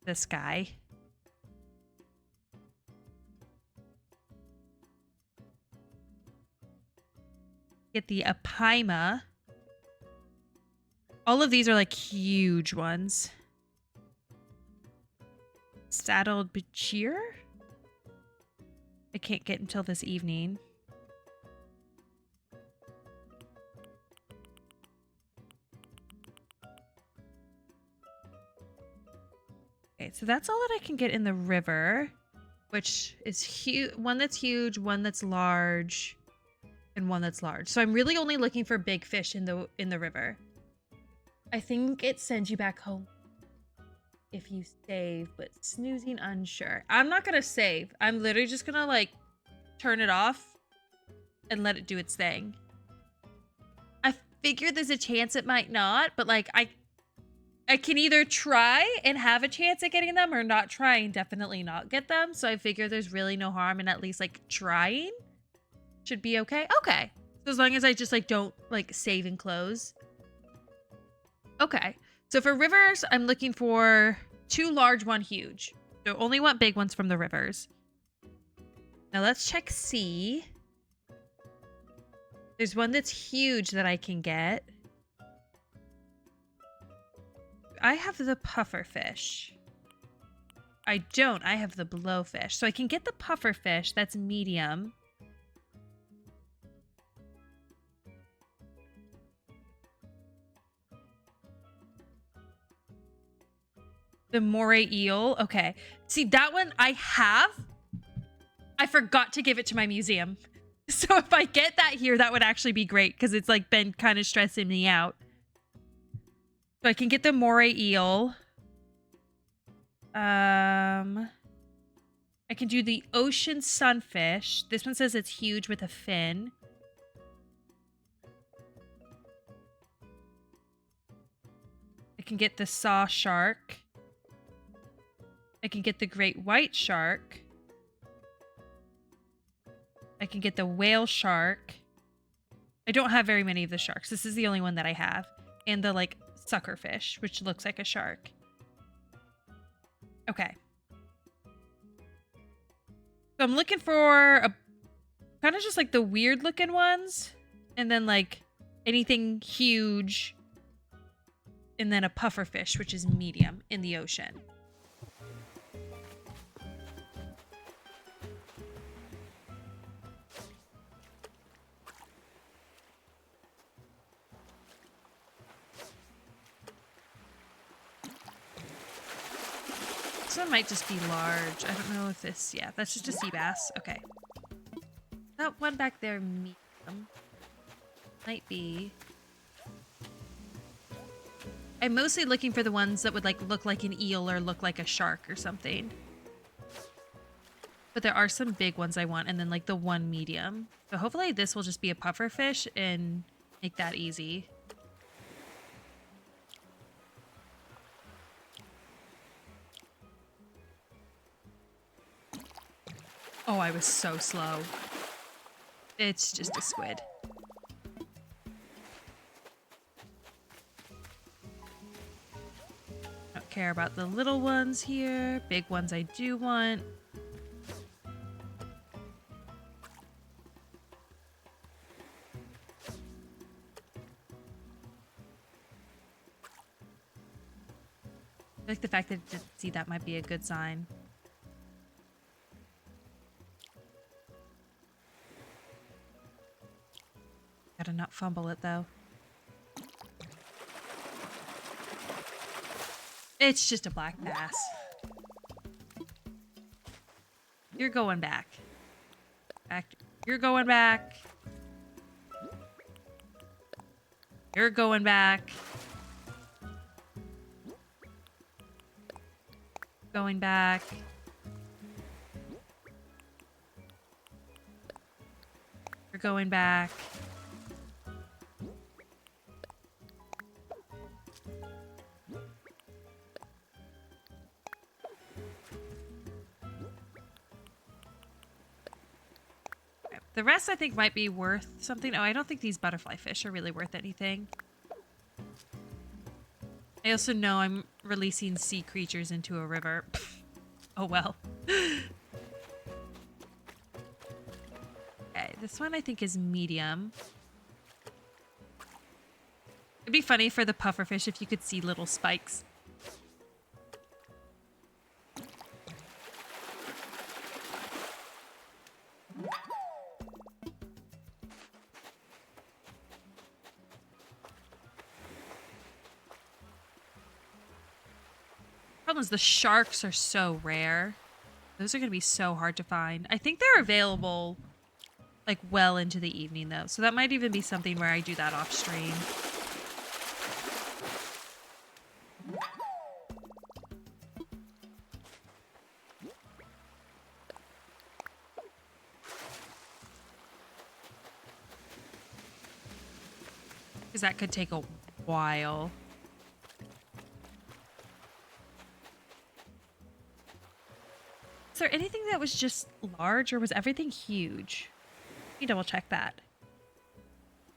This guy. Get the Apaima. All of these are like huge ones. Saddled Bachir? I can't get until this evening. Okay, so that's all that I can get in the river, which is huge. One that's huge, one that's large, and one that's large. So I'm really only looking for big fish in the river. I think it sends you back home if you save, but snoozing unsure. I'm not gonna save. I'm literally just gonna like turn it off and let it do its thing. I figure there's a chance it might not, but like I can either try and have a chance at getting them or not try and definitely not get them. So I figure there's really no harm in at least like trying. Should be okay. Okay. So as long as I just like don't like save and close. Okay. So for rivers, I'm looking for 2 large, 1 huge. So only want big ones from the rivers. Now let's check sea. There's one that's huge that I can get. I have the puffer fish. I don't. I have the blowfish. So I can get the puffer fish. That's medium. The moray eel. Okay. See, that one I have. I forgot to give it to my museum. So if I get that here, that would actually be great because it's like been kind of stressing me out. So I can get the moray eel. I can do the ocean sunfish. This one says it's huge with a fin. I can get the saw shark. I can get the great white shark. I can get the whale shark. I don't have very many of the sharks. This is the only one that I have. And the like suckerfish, which looks like a shark. Okay. So I'm looking for a kind of just like the weird looking ones. And then like anything huge. And then a pufferfish, which is medium in the ocean. This one might just be large. I don't know if this... Yeah, that's just a sea bass. Okay. That one back there, medium. Might be... I'm mostly looking for the ones that would like look like an eel or look like a shark or something. But there are some big ones I want, and then like the one medium. So hopefully this will just be a pufferfish and make that easy. Oh, I was so slow. It's just a squid. Don't care about the little ones here. Big ones I do want. I like the fact that it didn't see that might be a good sign. Gotta not fumble it though. It's just a black bass. You're going back. You're going back. You're going back. Going back. You're going back. The rest I think might be worth something. Oh, I don't think these butterfly fish are really worth anything. I also know I'm releasing sea creatures into a river. Oh well. Okay, this one I think is medium. It'd be funny for the pufferfish if you could see little spikes. Problem is the sharks are so rare. Those are going to be so hard to find. I think they're available like well into the evening though. So that might even be something where I do that off stream. Because that could take a while. Is there anything that was just large or was everything huge? Let me double check that.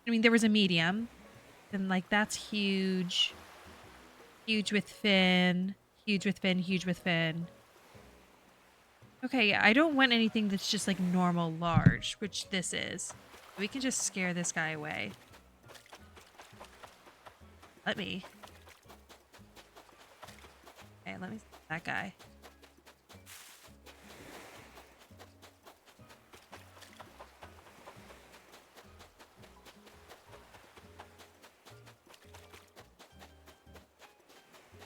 I mean, there was a medium. And like that's huge. Huge with fin. Huge with fin. Huge with fin. Okay, I don't want anything that's just like normal large, which this is. We can just scare this guy away. Let me. Okay, let me see that guy.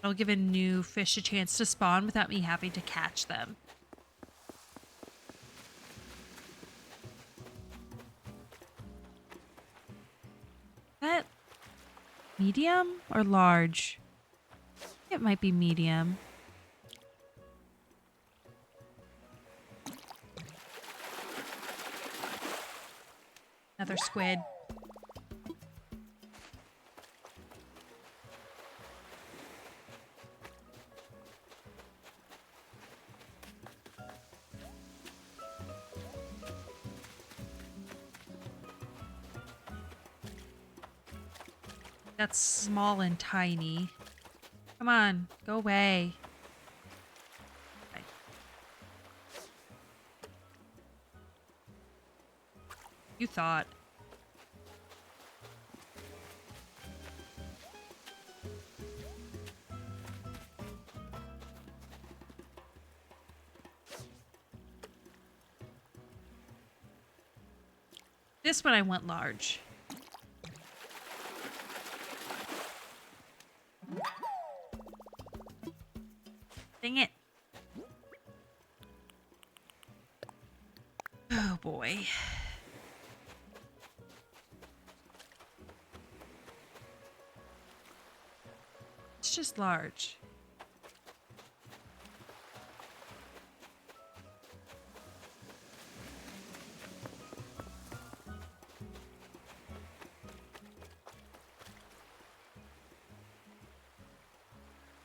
I'll give a new fish a chance to spawn without me having to catch them. Is that medium or large? It might be medium. Another squid. That's small and tiny. Come on, go away. Okay. You thought. This one I want large. Dang it. Oh boy. It's just large.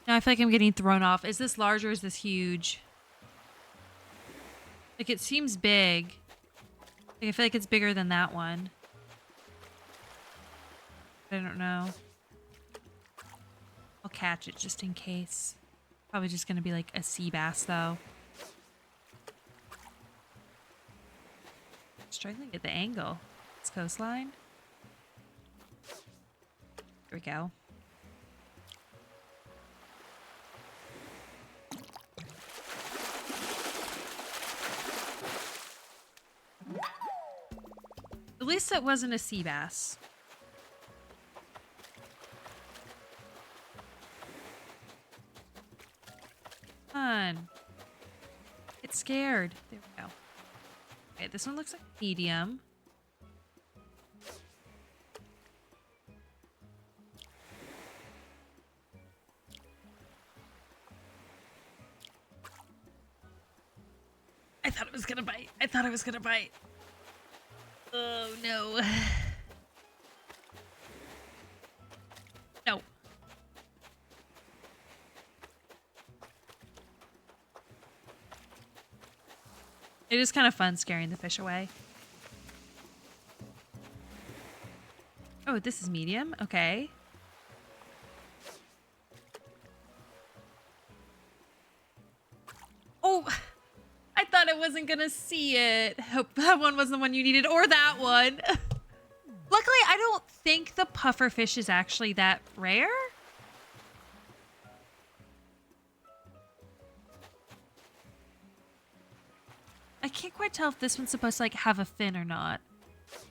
Now I feel like I'm getting thrown off. Is this large or is this huge? Like it seems big. Like, I feel like it's bigger than that one. I don't know. I'll catch it just in case. Probably just gonna be like a sea bass though. Struggling to get the angle. It's coastline. Here we go. At least it wasn't a sea bass. Come on. Get scared. There we go. Okay, this one looks like medium. I thought it was gonna bite. I thought it was gonna bite. Oh no. No. It is kind of fun scaring the fish away. Oh, this is medium? Okay. Oh, I thought I wasn't gonna see it. Hope that one wasn't the one you needed, or that one. Luckily, I don't think the puffer fish is actually that rare. I can't quite tell if this one's supposed to like have a fin or not.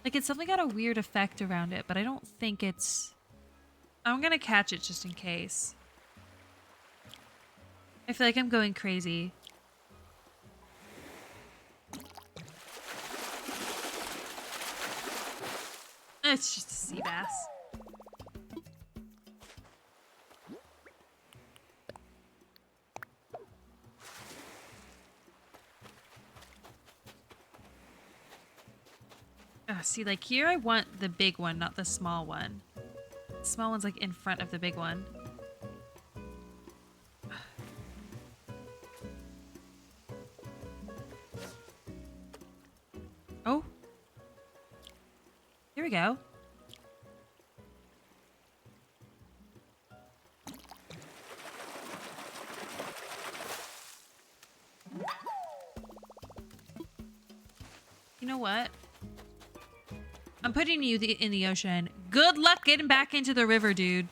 Like, it's definitely got a weird effect around it, but I don't think it's... I'm gonna catch it just in case. I feel like I'm going crazy. It's just a sea bass. Oh, see, like here I want the big one, not the small one. The small one's like in front of the big one. Oh. Here we go. You know what? I'm putting you in the ocean. Good luck getting back into the river, dude.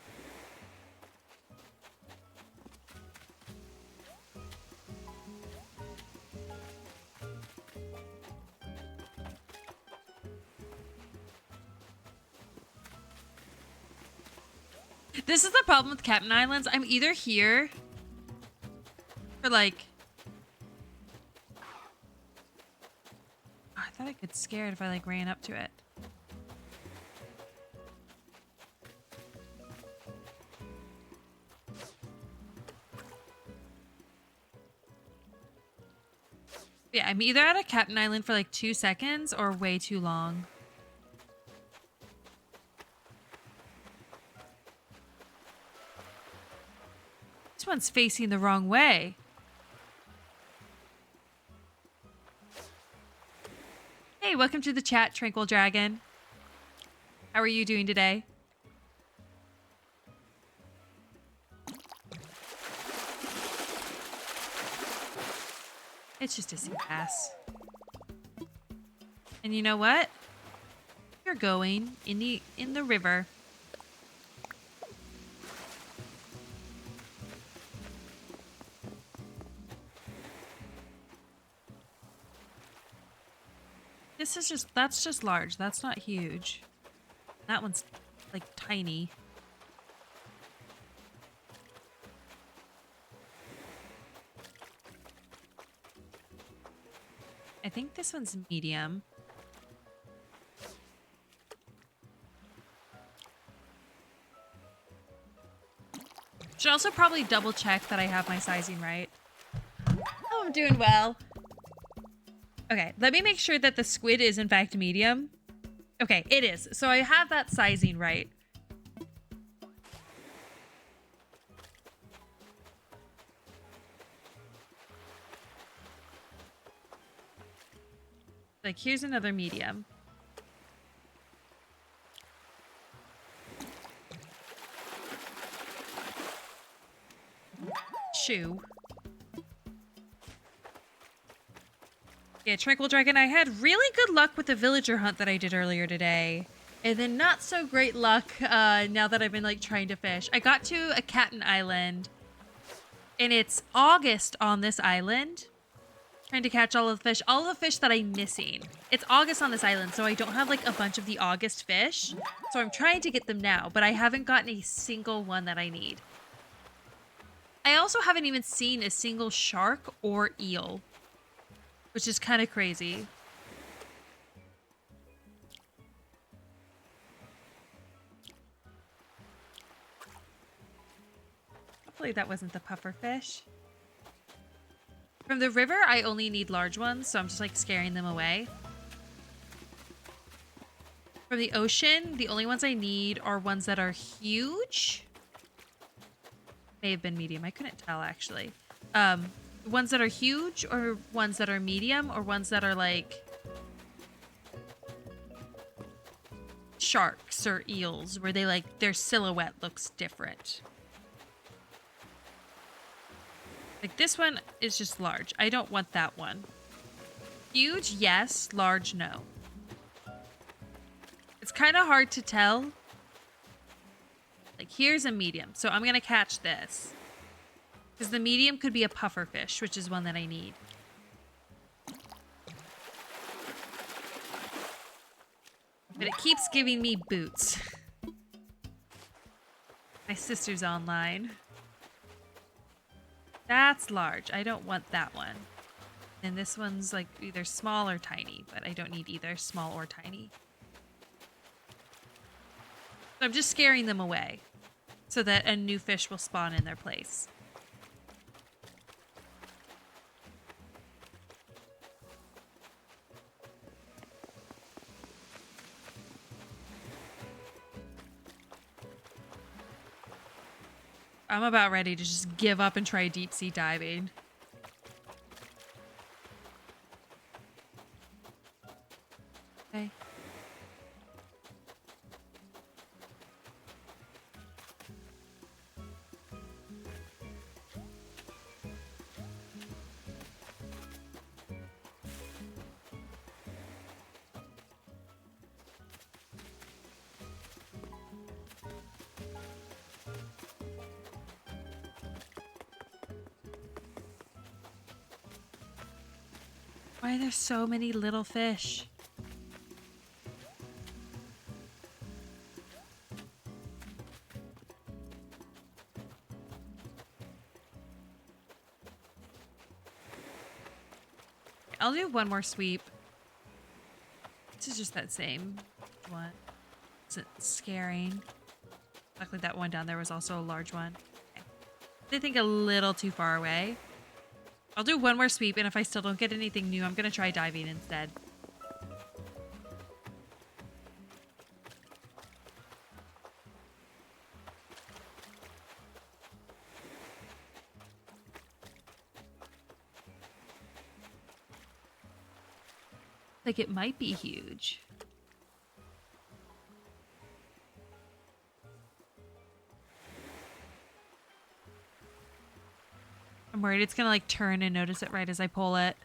This is the problem with Captain Islands. I'm either here or like... I thought I could scare it if I like ran up to it. Yeah, I'm either at a Captain Island for like 2 seconds or way too long. This one's facing the wrong way. Hey, welcome to the chat, Tranquil Dragon. How are you doing today? It's just a sea bass. And you know what? You're going in the river. That's just large. That's not huge. That one's like tiny. I think this one's medium. Should also probably double check that I have my sizing right. Oh, I'm doing well. Okay, let me make sure that the squid is in fact medium. Okay, it is. So I have that sizing right. Like, here's another medium. Shoe. Yeah, Tranquil Dragon, I had really good luck with the villager hunt that I did earlier today. And then not so great luck now that I've been like trying to fish. I got to a Caton Island and it's August on this island. Trying to catch all of the fish that I'm missing. It's August on this island, so I don't have like a bunch of the August fish. So I'm trying to get them now, but I haven't gotten a single one that I need. I also haven't even seen a single shark or eel, which is kind of crazy. Hopefully that wasn't the puffer fish. From the river, I only need large ones, so I'm just like scaring them away. From the ocean, the only ones I need are ones that are huge. May have been medium. I couldn't tell, actually. Ones that are huge or ones that are medium or ones that are like sharks or eels where they like their silhouette looks different. Like this one is just large. I don't want that one. Huge, yes. Large, no. It's kind of hard to tell. Like here's a medium. So I'm going to catch this. Because the medium could be a puffer fish, which is one that I need. But it keeps giving me boots. My sister's online. That's large. I don't want that one. And this one's like either small or tiny, but I don't need either small or tiny. So I'm just scaring them away so that a new fish will spawn in their place. I'm about ready to just give up and try deep sea diving. Okay. Why are there so many little fish? I'll do one more sweep. This is just that same one. It's scaring. Luckily that one down there was also a large one. Okay. I think a little too far away. I'll do one more sweep, and if I still don't get anything new, I'm going to try diving instead. Like, it might be huge. I'm worried it's gonna like turn and notice it right as I pull it.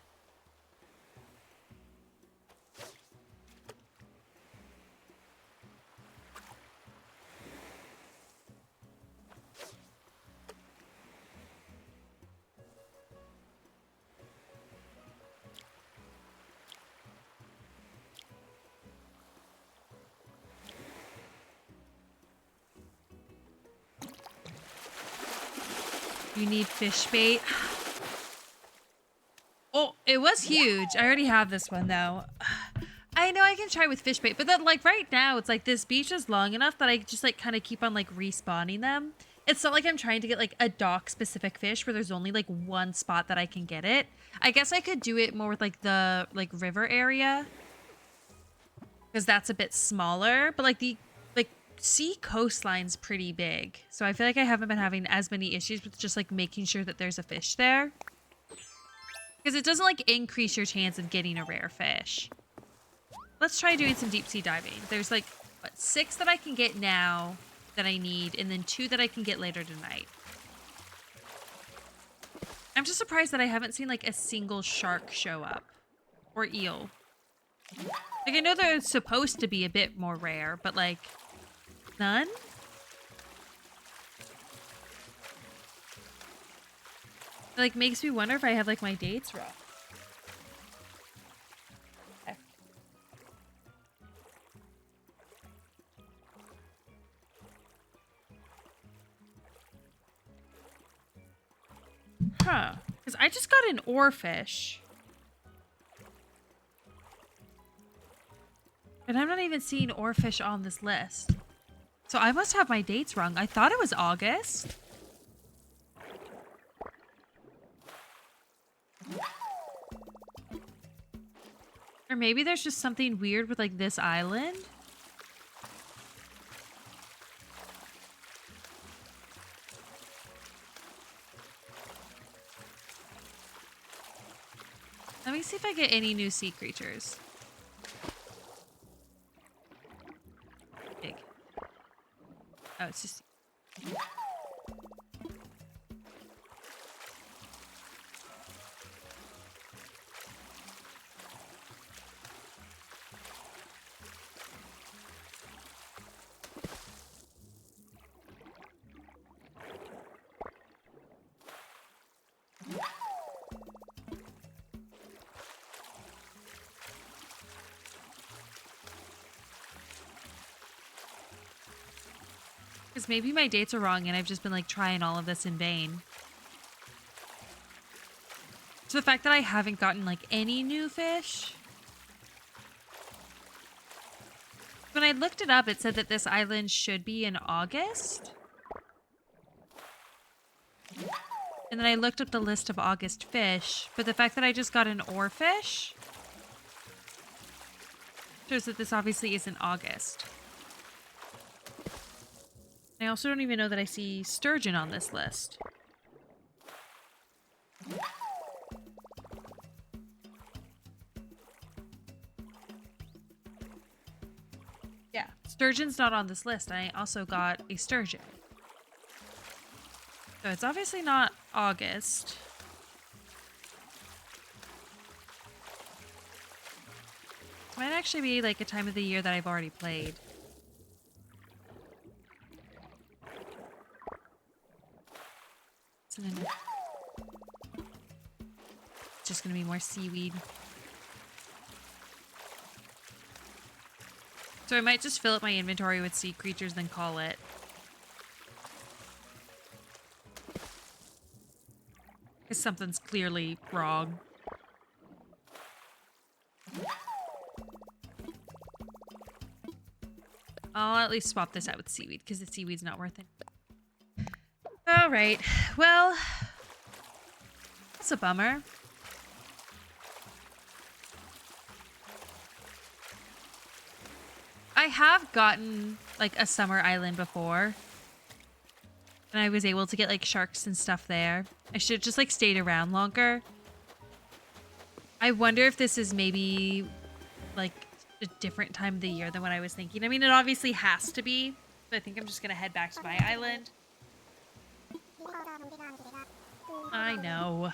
You need fish bait. Oh, it was huge. I already have this one though. I know I can try with fish bait, but then like right now it's like this beach is long enough that I just like kind of keep on like respawning them. It's not like I'm trying to get like a dock specific fish where there's only like one spot that I can get it. I guess I could do it more with like the like river area because that's a bit smaller, but like the sea coastline's pretty big, so I feel like I haven't been having as many issues with just like making sure that there's a fish there because it doesn't like increase your chance of getting a rare fish. let's try doing some deep sea diving. There's like, what, 6 that I can get now that I need, and then 2 that I can get later tonight. I'm just surprised that I haven't seen like a single shark show up. Or eel. Like, I know they're supposed to be a bit more rare, but like, none? It, like, makes me wonder if I have like my dates wrong. Okay. Huh. Because I just got an oarfish. And I'm not even seeing oarfish on this list. So I must have my dates wrong. I thought it was August. Or maybe there's just something weird with like this island. Let me see if I get any new sea creatures. Big. Oh, it's just... Because maybe my dates are wrong and I've just been like trying all of this in vain. So the fact that I haven't gotten like any new fish. When I looked it up, it said that this island should be in August. And then I looked up the list of August fish, but the fact that I just got an oarfish shows that this obviously isn't August. I also don't even know that I see sturgeon on this list. Yeah, sturgeon's not on this list. I also got a sturgeon. So it's obviously not August. Might actually be like a time of the year that I've already played. It's just gonna be more seaweed. So I might just fill up my inventory with sea creatures, then call it. Because something's clearly wrong. I'll at least swap this out with seaweed, because the seaweed's not worth it. Alright, well, that's a bummer. I have gotten, like, a summer island before. And I was able to get, like, sharks and stuff there. I should have just, like, stayed around longer. I wonder if this is maybe, like, a different time of the year than what I was thinking. I mean, it obviously has to be. But I think I'm just gonna head back to my island. I know.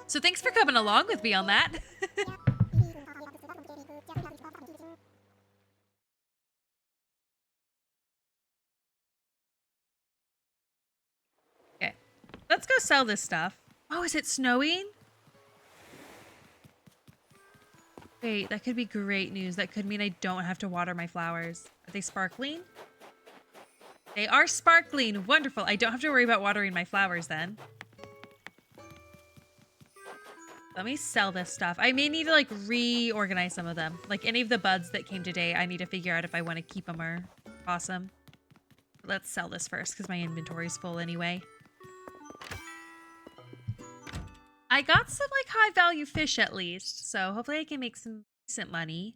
So thanks for coming along with me on that. Okay, let's go sell this stuff. Oh, is it snowing? Wait, that could be great news. That could mean I don't have to water my flowers. Are they sparkling? They are sparkling. Wonderful. I don't have to worry about watering my flowers then. Let me sell this stuff. I may need to like reorganize some of them. Like any of the buds that came today, I need to figure out if I want to keep them or awesome. Let's sell this first because my inventory's full anyway. I got some like high value fish at least, so hopefully I can make some decent money.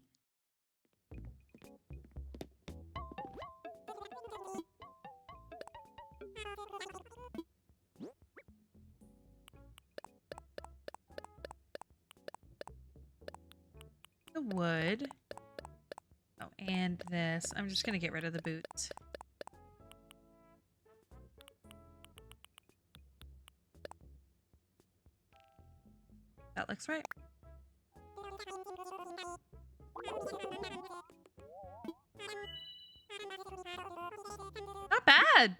The wood. Oh, and this. I'm just gonna get rid of the boots. That looks right. Not bad.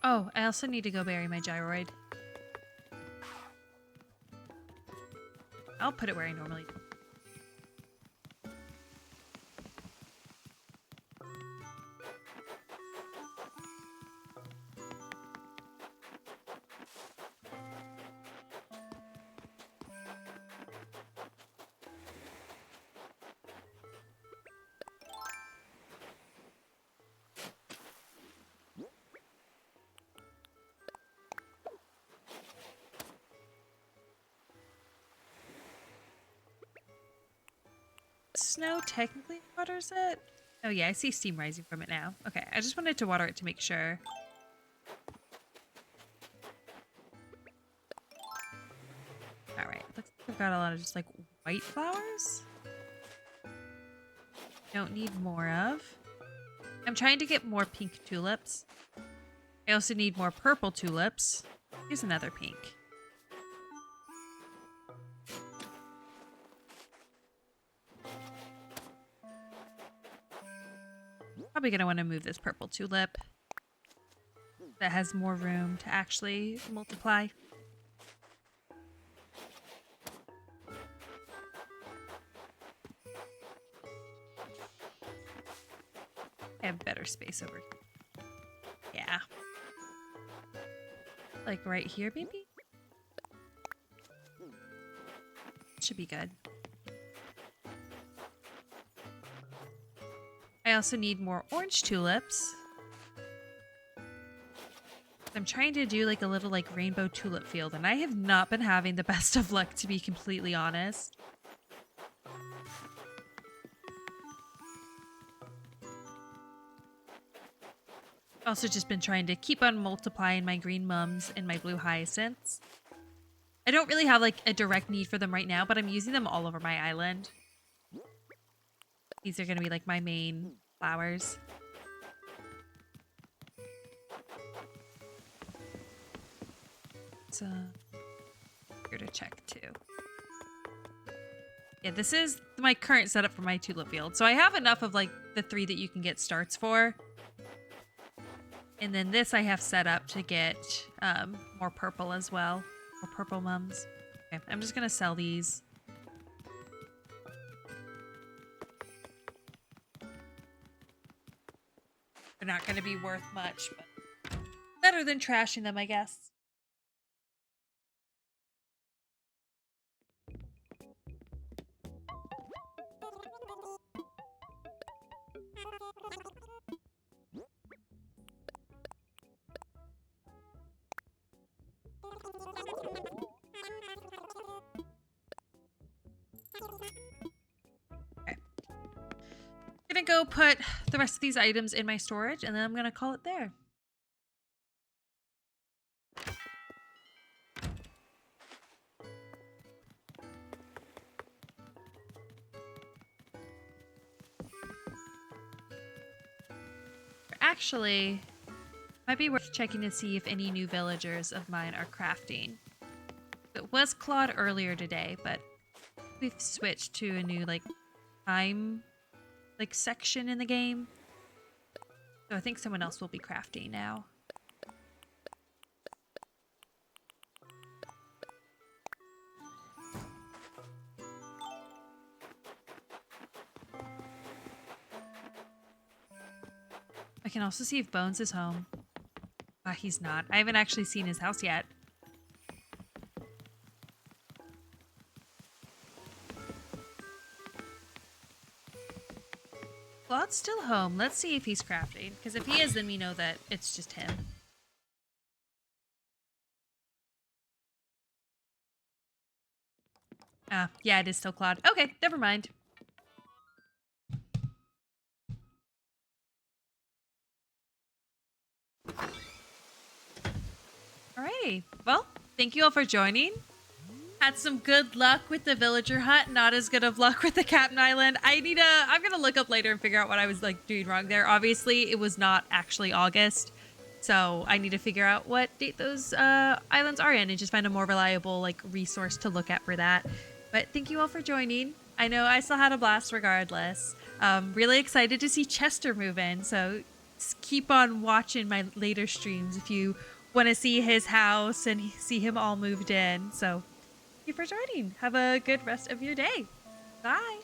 Oh, I also need to go bury my gyroid. I'll put it where I normally do. Snow technically waters it? Oh yeah, I see steam rising from it now. Okay, I just wanted to water it to make sure. Alright, looks like I've got a lot of just like white flowers. Don't need more of. I'm trying to get more pink tulips. I also need more purple tulips. Here's another pink. Probably going to want to move this purple tulip. That has more room to actually multiply. I have better space over here. Yeah. Like right here, maybe? Should be good. I also need more orange tulips. I'm trying to do like a little like rainbow tulip field, and I have not been having the best of luck, to be completely honest. Also just been trying to keep on multiplying my green mums and my blue hyacinths. I don't really have like a direct need for them right now, but I'm using them all over my island. These are going to be like my main flowers. So here to check too. Yeah, this is my current setup for my tulip field. So I have enough of like the 3 that you can get starts for. And then this I have set up to get more purple as well. More purple mums. Okay, I'm just going to sell these. They're not going to be worth much, but better than trashing them, I guess. I'm gonna go put the rest of these items in my storage, and then I'm gonna call it there. Actually, might be worth checking to see if any new villagers of mine are crafting. It was Claude earlier today, but we've switched to a new like time like section in the game. So I think someone else will be crafting now. I can also see if Bones is home. He's not. I haven't actually seen his house yet. Claude's still home. Let's see if he's crafting. Because if he is, then we know that it's just him. Yeah, it is still Claude. Okay, never mind. Alrighty. Well, thank you all for joining. Had some good luck with the villager hut, not as good of luck with the Captain Island. I'm gonna look up later and figure out what I was like doing wrong there. Obviously, it was not actually August. So I need to figure out what date those islands are in and just find a more reliable like resource to look at for that. But thank you all for joining. I know I still had a blast regardless. Really excited to see Chester move in. So keep on watching my later streams if you want to see his house and see him all moved in. So thank you for joining. Have a good rest of your day. Bye.